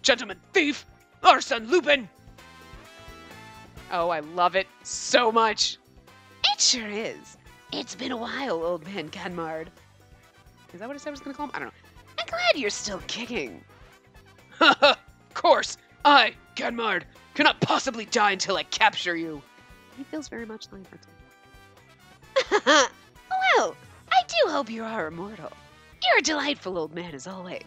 Gentleman thief! Arsène Lupin! Oh, I love it so much. It sure is. It's been a while, old man Ganmard. Is that what I said I was going to call him? I don't know. I'm glad you're still kicking. Of course! I, Ganmard, cannot possibly die until I capture you. He feels very much like that. Well, I do hope you are immortal. You're a delightful old man as always.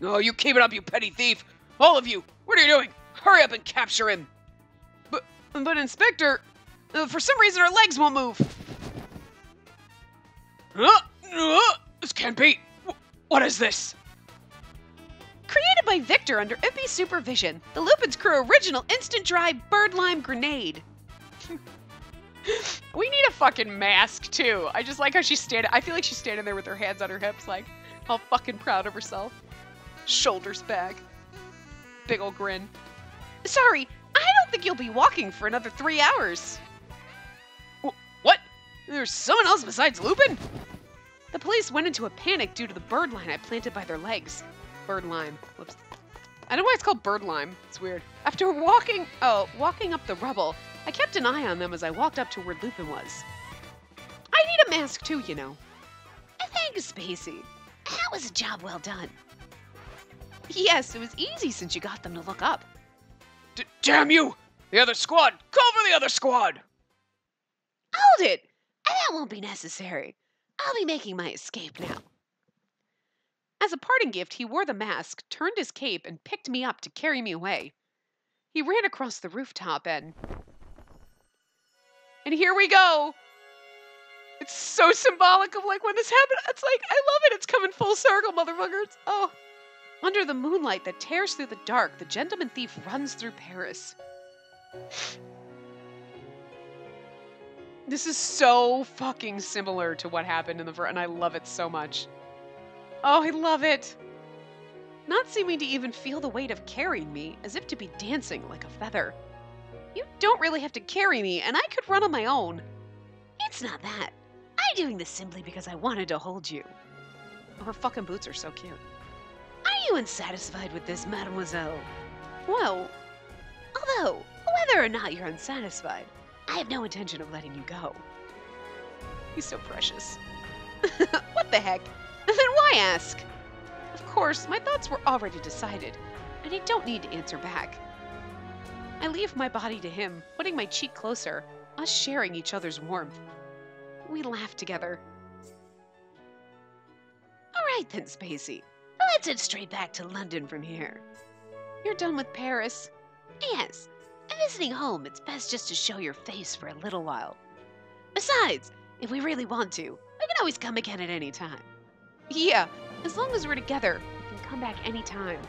Oh, you keep it up, you petty thief! All of you! What are you doing? Hurry up and capture him! But Inspector, for some reason our legs won't move. This can't be. What is this? Created by Victor under Ippy's supervision, the Lupin's Crew original instant dry bird lime grenade. We need a fucking mask too. I just like how she's standing. I feel like she's standing there with her hands on her hips, like all fucking proud of herself. Shoulders back. Big ol' grin. Sorry, I don't think you'll be walking for another 3 hours. What? There's someone else besides Lupin? The police went into a panic due to the bird lime I planted by their legs. Bird lime. Whoops. I know why it's called bird lime. It's weird. After walking up the rubble, I kept an eye on them as I walked up to where Lupin was. I need a mask too, you know. Thanks, Spacey. That was a job well done. Yes, it was easy since you got them to look up. Damn you! The other squad! Call for the other squad! Hold it! That won't be necessary. I'll be making my escape now. As a parting gift, he wore the mask, turned his cape, and picked me up to carry me away. He ran across the rooftop and here we go! It's so symbolic of like when this happened. It's like, I love it. It's coming full circle, motherfuckers. Oh. Under the moonlight that tears through the dark, the gentleman thief runs through Paris. This is so fucking similar to what happened in the and I love it so much. Oh, I love it. Not seeming to even feel the weight of carrying me, as if to be dancing like a feather. You don't really have to carry me, and I could run on my own. It's not that. I'm doing this simply because I wanted to hold you. Her fucking boots are so cute. Are you unsatisfied with this, mademoiselle? Well, although, whether or not you're unsatisfied, I have no intention of letting you go. He's so precious. What the heck? And then why ask? Of course, my thoughts were already decided, and I don't need to answer back. I leave my body to him, putting my cheek closer, us sharing each other's warmth. We laugh together. All right then, Spacey. Let's head straight back to London from here. You're done with Paris? Yes. Visiting home, it's best just to show your face for a little while. Besides, if we really want to, we can always come again at any time. Yeah, as long as we're together, we can come back anytime.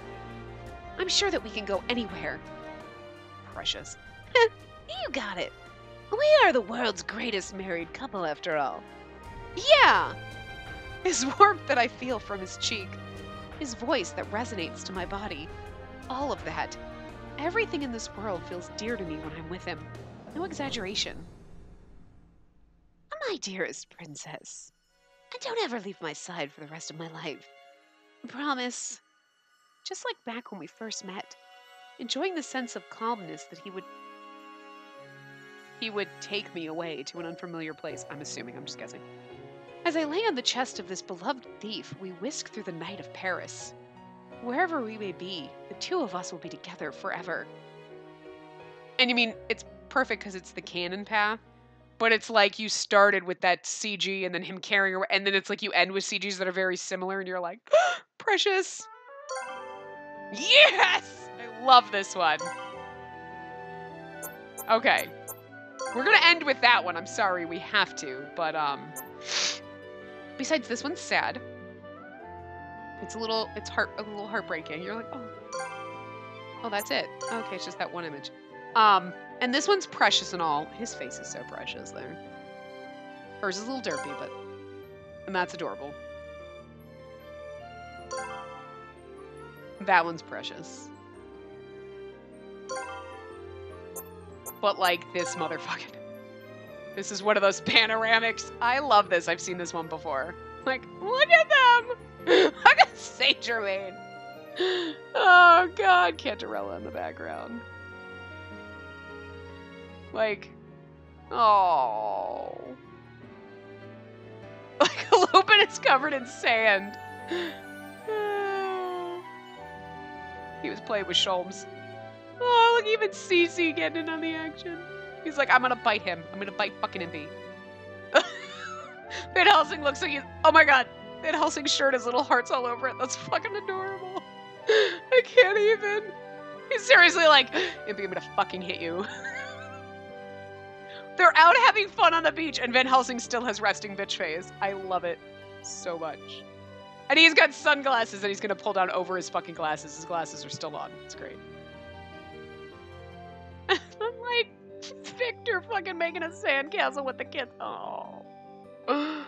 I'm sure that we can go anywhere. Precious. You got it. We are the world's greatest married couple, after all. Yeah! His warmth that I feel from his cheek. His voice that resonates to my body. All of that. Everything in this world feels dear to me when I'm with him. No exaggeration. My dearest princess, don't ever leave my side for the rest of my life. Promise. Just like back when we first met, enjoying the sense of calmness that he would take me away to an unfamiliar place. I'm assuming, I'm just guessing. As I lay on the chest of this beloved thief, we whisk through the night of Paris. Wherever we may be, the two of us will be together forever. And you mean, it's perfect because it's the canon path, but it's like you started with that CG and then him carrying her, and then it's like you end with CGs that are very similar, and you're like, precious. Yes! I love this one. Okay. We're gonna end with that one. I'm sorry, we have to, but besides, this one's sad. It's a little heartbreaking. You're like, oh, that's it. Okay, it's just that one image. And this one's precious and all. His face is so precious there. Hers is a little derpy, and that's adorable. That one's precious. But like this motherfucking. This is one of those panoramics. I love this. I've seen this one before. Like, look at them! Look at Saint Germain. Oh god, Cantarella in the background. Like, oh. Like Lupin is covered in sand. He was playing with Sholmes. Oh, look, even Cece getting in on the action. He's like, I'm gonna bite him. I'm gonna bite fucking Impy. Van Helsing looks like he's... Oh my god. Van Helsing's shirt has little hearts all over it. That's fucking adorable. I can't even. He's seriously like, I'm gonna fucking hit you. They're out having fun on the beach, and Van Helsing still has resting bitch face. I love it so much. And he's got sunglasses that he's gonna pull down over his fucking glasses. His glasses are still on. It's great. I'm like, Victor fucking making a sandcastle with the kids. Oh. Oh.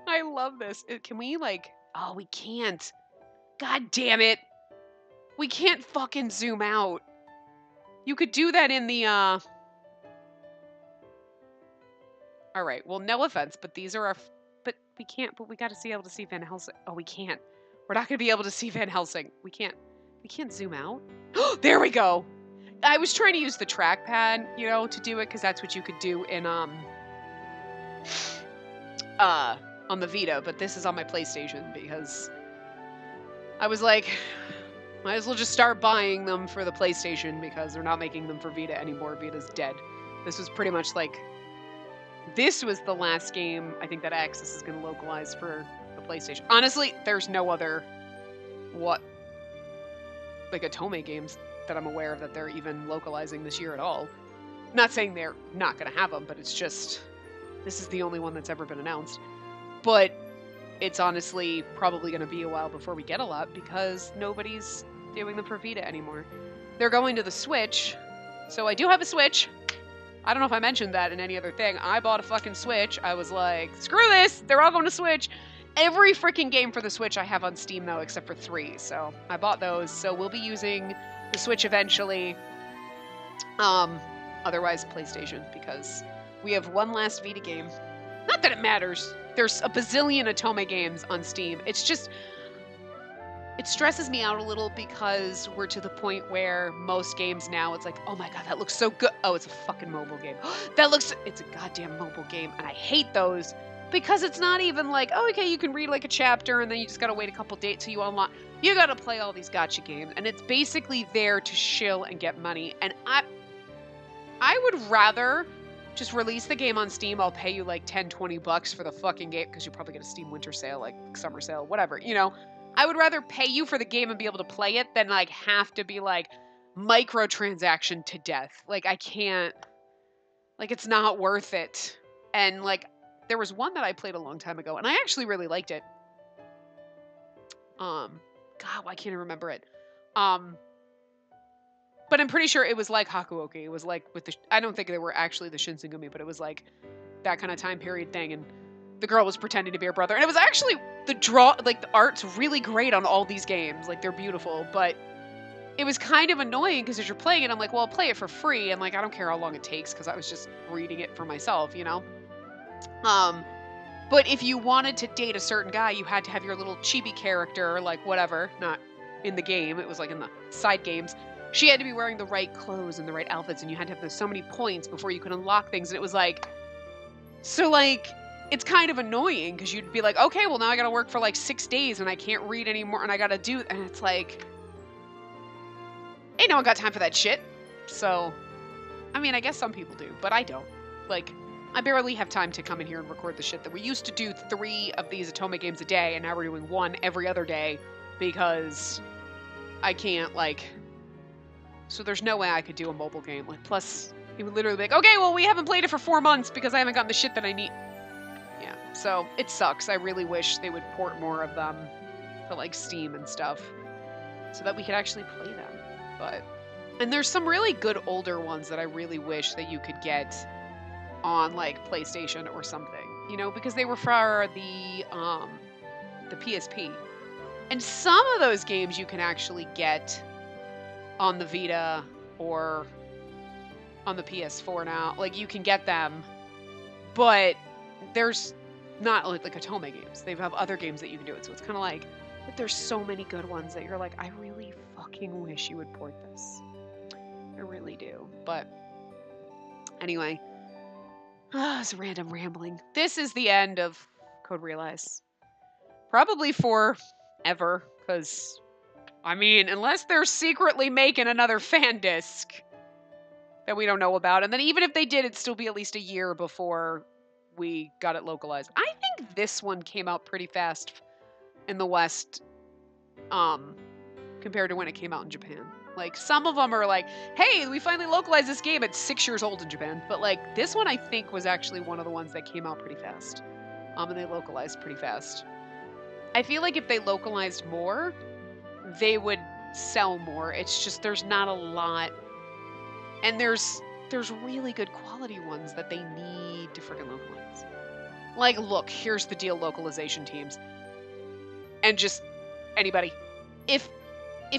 I love this. Can we, like... Oh, we can't. God damn it. We can't fucking zoom out. You could do that in the, Alright, well, no offense, but these are our... But we can't, but we gotta be able to see Van Helsing. Oh, we can't. We're not gonna be able to see Van Helsing. We can't zoom out. There we go! I was trying to use the trackpad, you know, to do it, because that's what you could do in, on the Vita, but this is on my PlayStation, because I was like, might as well just start buying them for the PlayStation, because they're not making them for Vita anymore. Vita's dead. This was pretty much like... This was the last game I think that Axis is going to localize for the PlayStation. Honestly, there's no other... like, Otome games that I'm aware of that they're even localizing this year at all. Not saying they're not going to have them, but it's just... This is the only one that's ever been announced. But it's honestly probably going to be a while before we get a lot, because nobody's doing them for Vita anymore. They're going to the Switch, so I do have a Switch. I don't know if I mentioned that in any other thing. I bought a fucking Switch. I was like, screw this! They're all going to Switch! Every freaking game for the Switch I have on Steam, though, except for 3. So I bought those, so we'll be using the Switch eventually. Otherwise, PlayStation, because we have one last Vita game. Not that it matters. There's a bazillion Otome games on Steam. It's just... It stresses me out a little because we're to the point where most games now, it's like, oh my god, that looks so good. Oh, it's a fucking mobile game. It's a goddamn mobile game, and I hate those because it's not even like, oh, okay, you can read like a chapter and then you just gotta wait a couple days till you unlock. You gotta play all these gacha games, and it's basically there to shill and get money. And I would rather just release the game on Steam. I'll pay you like 10, 20 bucks for the fucking game because you'll probably get a Steam winter sale, like summer sale, whatever, you know. I would rather pay you for the game and be able to play it than, like, have to be, like, microtransaction to death. Like, I can't... Like, it's not worth it. And, like, there was one that I played a long time ago, and I actually really liked it. God, why can't I remember it? But I'm pretty sure it was like Hakuoki. It was, like, with the... I don't think they were actually the Shinsengumi, but it was, like, that kind of time period thing, and... The girl was pretending to be her brother. And it was actually, the art's really great on all these games. Like, they're beautiful. But it was kind of annoying because as you're playing it, I'm like, well, I'll play it for free. And, like, I don't care how long it takes because I was just reading it for myself, you know? But if you wanted to date a certain guy, you had to have your little chibi character, like, whatever. Not in the game. It was, like, in the side games. She had to be wearing the right clothes and the right outfits. And you had to have so many points before you could unlock things. And it was, like... So, like... It's kind of annoying because you'd be like, okay, well, now I gotta work for like 6 days and I can't read anymore and I gotta do, and it's like, ain't no one got time for that shit. So, I mean, I guess some people do, but I don't. Like, I barely have time to come in here and record the shit that we used to do 3 of these Otome games a day, and now we're doing 1 every other day because I can't, like, so there's no way I could do a mobile game. Like, plus, it would literally be like, okay, well, we haven't played it for 4 months because I haven't gotten the shit that I need. Yeah, so it sucks. I really wish they would port more of them to, like, Steam and stuff so that we could actually play them. But, and there's some really good older ones that I really wish that you could get on, like, PlayStation or something, you know, because they were for the PSP. And some of those games you can actually get on the Vita or on the PS4 now. Like, you can get them, but there's not like Otome games. They have other games that you can do it. So it's kind of like, but there's so many good ones that you're like, I really fucking wish you would port this. I really do. But anyway, it's random rambling. This is the end of Code Realize. Probably forever, because, I mean, unless they're secretly making another fan disc, that we don't know about. And then even if they did, it'd still be at least a year before we got it localized. I think this one came out pretty fast in the West, compared to when it came out in Japan. Like, some of them are like, hey, we finally localized this game at 6 years old in Japan. But, like, this one I think was actually one of the ones that came out pretty fast. And they localized pretty fast. I feel like if they localized more, they would sell more. It's just there's not a lot. And there's really good quality ones that they need to freaking localize. Like, look, here's the deal, localization teams. And just anybody. If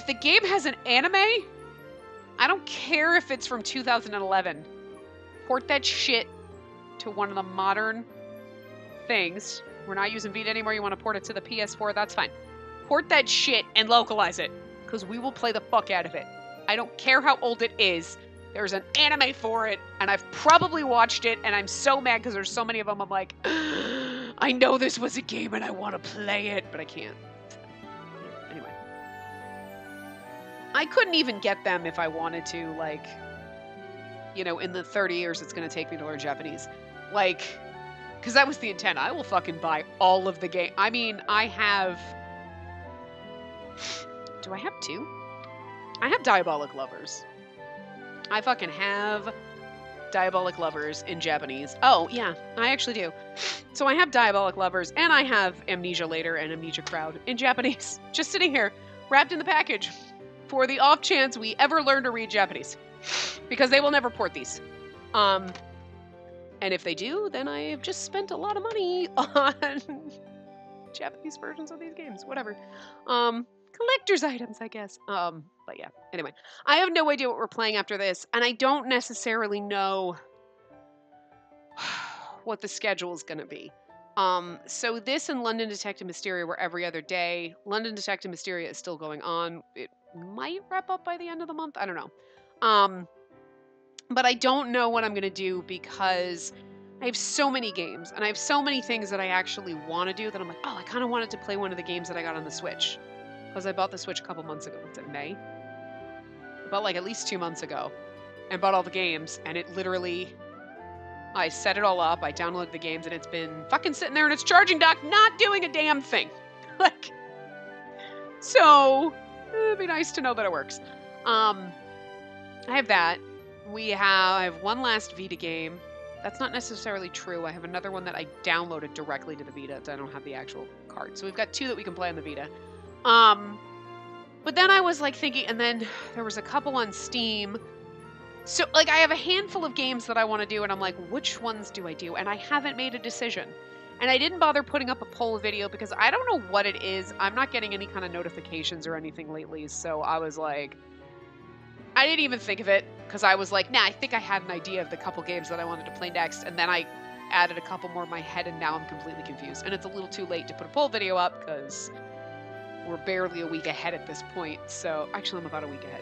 the game has an anime, I don't care if it's from 2011. Port that shit to one of the modern things. We're not using Vita anymore. You want to port it to the PS4? That's fine. Port that shit and localize it, because we will play the fuck out of it. I don't care how old it is. There's an anime for it, and I've probably watched it, and I'm so mad because there's so many of them. I'm like, I know this was a game and I want to play it, but I can't. Anyway. I couldn't even get them if I wanted to, like, you know, in the 30 years it's going to take me to learn Japanese. Like, because that was the intent. I will fucking buy all of the game. I mean, I have... Do I have two? I have Diabolic Lovers. I fucking have Diabolic Lovers in Japanese. Oh, yeah, I actually do. So I have Diabolic Lovers, and I have Amnesia Later and Amnesia Crowd in Japanese. Just sitting here, wrapped in the package, for the off chance we ever learn to read Japanese. Because they will never port these. And if they do, then I have just spent a lot of money on Japanese versions of these games. Whatever. Collector's items, I guess. But yeah, anyway. I have no idea what we're playing after this, and I don't necessarily know what the schedule is going to be. So this and London Detective Mysteria were every other day. London Detective Mysteria is still going on. It might wrap up by the end of the month. I don't know. But I don't know what I'm going to do because I have so many games and I have so many things that I actually want to do that I'm like, oh, I kind of wanted to play one of the games that I got on the Switch. Because I bought the Switch a couple months ago. What's it, May? About like at least 2 months ago. And bought all the games. And it literally... I set it all up. I downloaded the games and it's been fucking sitting there in its charging dock not doing a damn thing. Like... So... It'd be nice to know that it works. I have that. I have one last Vita game. That's not necessarily true. I have another one that I downloaded directly to the Vita. So I don't have the actual card. So we've got 2 that we can play on the Vita. But then I was like thinking, and then there was a couple on Steam. So like I have a handful of games that I want to do, and I'm like, which ones do I do? And I haven't made a decision. And I didn't bother putting up a poll video because I don't know what it is. I'm not getting any kind of notifications or anything lately. So I was like, I didn't even think of it because I was like, nah, I think I had an idea of the couple games that I wanted to play next. And then I added a couple more in my head, and now I'm completely confused. And it's a little too late to put a poll video up because we're barely a week ahead at this point. So actually, I'm about a week ahead.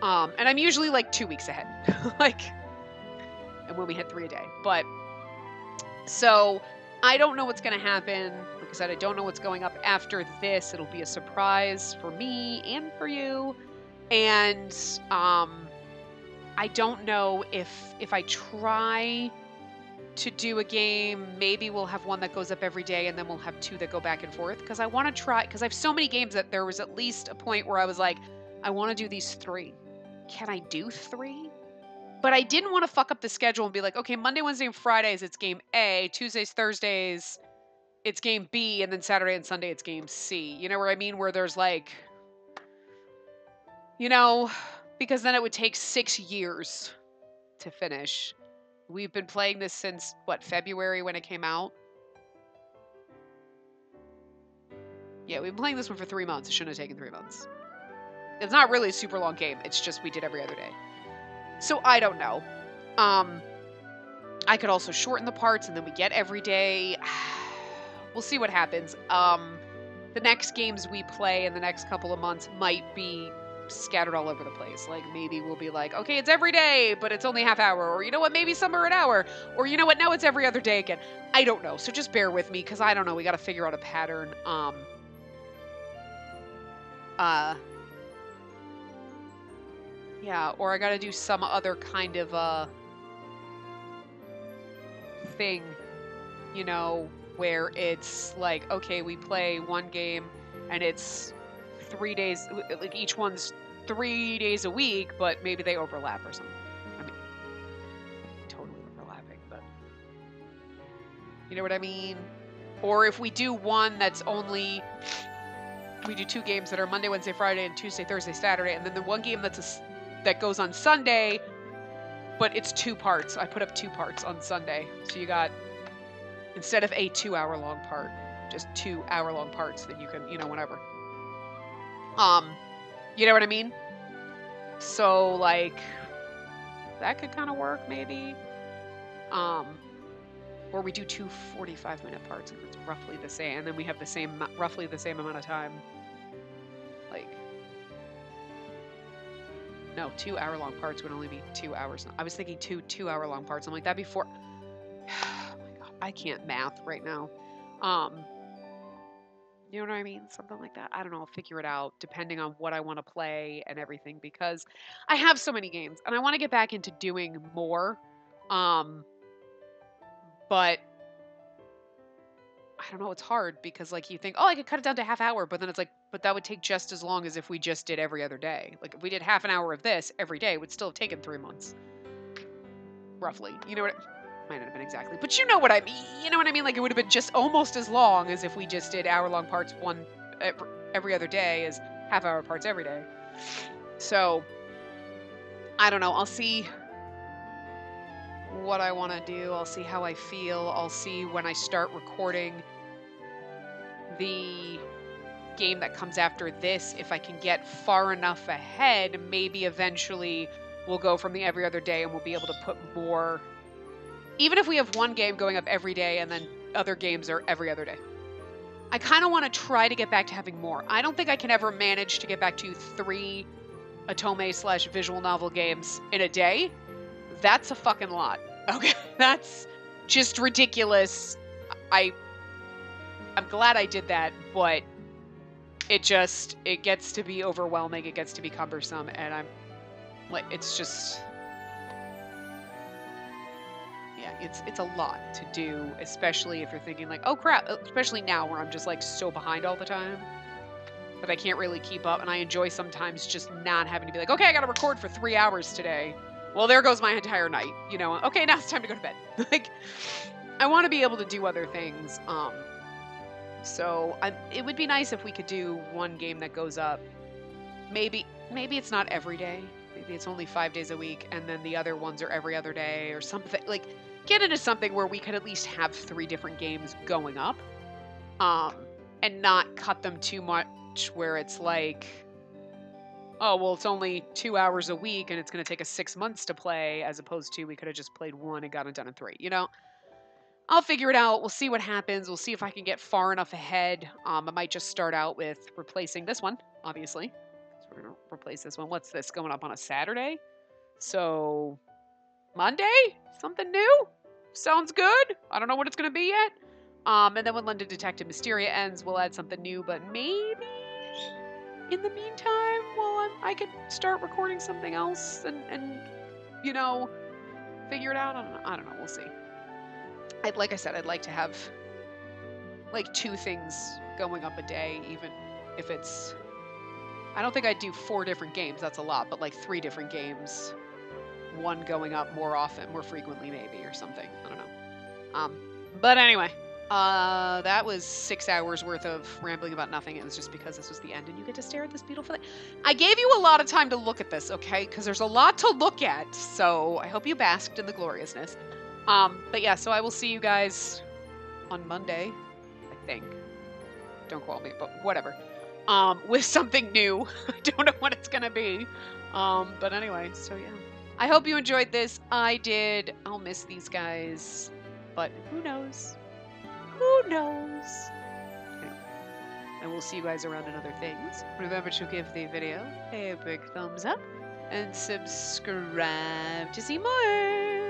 And I'm usually like 2 weeks ahead. Like, and when we hit 3 a day. But so I don't know what's going to happen. Like I said, I don't know what's going up after this. It'll be a surprise for me and for you. And I don't know if I try to do a game, maybe we'll have one that goes up every day and then we'll have 2 that go back and forth. Because I want to try, because I have so many games that there was at least a point where I was like, I want to do these 3. Can I do 3? But I didn't want to fuck up the schedule and be like, okay, Monday, Wednesday, and Fridays, it's game A. Tuesdays, Thursdays, it's game B. And then Saturday and Sunday, it's game C. You know what I mean? Where there's like, you know, because then it would take 6 years to finish. We've been playing this since, what, February when it came out? Yeah, we've been playing this one for 3 months. It shouldn't have taken 3 months. It's not really a super long game. It's just we did every other day. So I don't know. I could also shorten the parts and then we get every day. We'll see what happens. The next games we play in the next couple of months might be scattered all over the place. Like maybe we'll be like, okay, it's every day, but it's only half hour. Or you know what, maybe some are an hour. Or you know what, now it's every other day again. I don't know. So just bear with me because I don't know. We got to figure out a pattern. Yeah, or I gotta do some other kind of thing, you know, where it's like, okay, we play one game and it's 3 days, like each one's 3 days a week, but maybe they overlap or something. I mean, totally overlapping, but you know what I mean? Or if we do one that's only, we do 2 games that are Monday, Wednesday, Friday, and Tuesday, Thursday, Saturday, and then the one game that goes on Sunday, but it's 2 parts. I put up 2 parts on Sunday, so you got, instead of a 2-hour-long part, just 2-hour-long parts that you can, you know, whatever. You know what I mean? So, like, that could kind of work, maybe. Or we do 2 45-minute parts, and it's roughly the same, and then we have the same, roughly the same amount of time. Like, no, 2-hour-long parts would only be 2 hours. I was thinking 2-hour-long parts. I'm like, that'd be 4. Oh my god, I can't math right now. You know what I mean? Something like that. I don't know. I'll figure it out depending on what I want to play and everything, because I have so many games and I want to get back into doing more. But I don't know. It's hard because, like, you think, oh, I could cut it down to half hour, but then it's like, but that would take just as long as if we just did every other day. Like, if we did half an hour of this every day, it would still have taken 3 months, roughly. You know what? Might not have been exactly, but you know what I mean. You know what I mean? Like, it would have been just almost as long as if we just did hour-long parts every other day as half-hour parts every day. So, I don't know. I'll see what I want to do. I'll see how I feel. I'll see when I start recording the game that comes after this. If I can get far enough ahead, maybe eventually we'll go from the every other day and we'll be able to put more. Even if we have one game going up every day and then other games are every other day. I kind of want to try to get back to having more. I don't think I can ever manage to get back to 3 Otome/visual novel games in a day. That's a fucking lot. Okay, that's just ridiculous. I'm glad I did that, but it gets to be overwhelming. It gets to be cumbersome, and I'm like, it's just... It's a lot to do, especially if you're thinking like, oh crap, especially now where I'm just like so behind all the time that I can't really keep up, and I enjoy sometimes just not having to be like, okay, I gotta record for 3 hours today. Well, there goes my entire night, you know. Okay, now it's time to go to bed. Like, I want to be able to do other things. So it would be nice if we could do one game that goes up. Maybe it's not every day. Maybe it's only 5 days a week, and then the other ones are every other day or something. Like, get into something where we could at least have 3 different games going up, and not cut them too much where it's like, oh, well, it's only 2 hours a week and it's going to take us 6 months to play, as opposed to we could have just played 1 and got it done in 3, you know? I'll figure it out. We'll see what happens. We'll see if I can get far enough ahead. I might just start out with replacing this one, obviously. So we're going to replace this one. What's this, going up on a Saturday? So, Monday? Something new? Sounds good. I don't know what it's going to be yet. And then when London Detective Mysteria ends, we'll add something new, but maybe in the meantime, well, I could start recording something else and you know, figure it out. I don't know. We'll see. Like I said, I'd like to have like 2 things going up a day, even if it's, I don't think I'd do 4 different games. That's a lot, but like 3 different games, 1 going up more often, more frequently maybe, or something. I don't know. But anyway, that was 6 hours worth of rambling about nothing. It was just because this was the end and you get to stare at this beautiful thing. I gave you a lot of time to look at this, okay? Because there's a lot to look at. So I hope you basked in the gloriousness. But yeah, so I will see you guys on Monday, I think. Don't quote me, but whatever. With something new. I don't know what it's gonna be. But anyway, so yeah. I hope you enjoyed this. I did. I'll miss these guys. But who knows? Who knows? Anyway, and we'll see you guys around in other things. Remember to give the video a big thumbs up and subscribe to see more.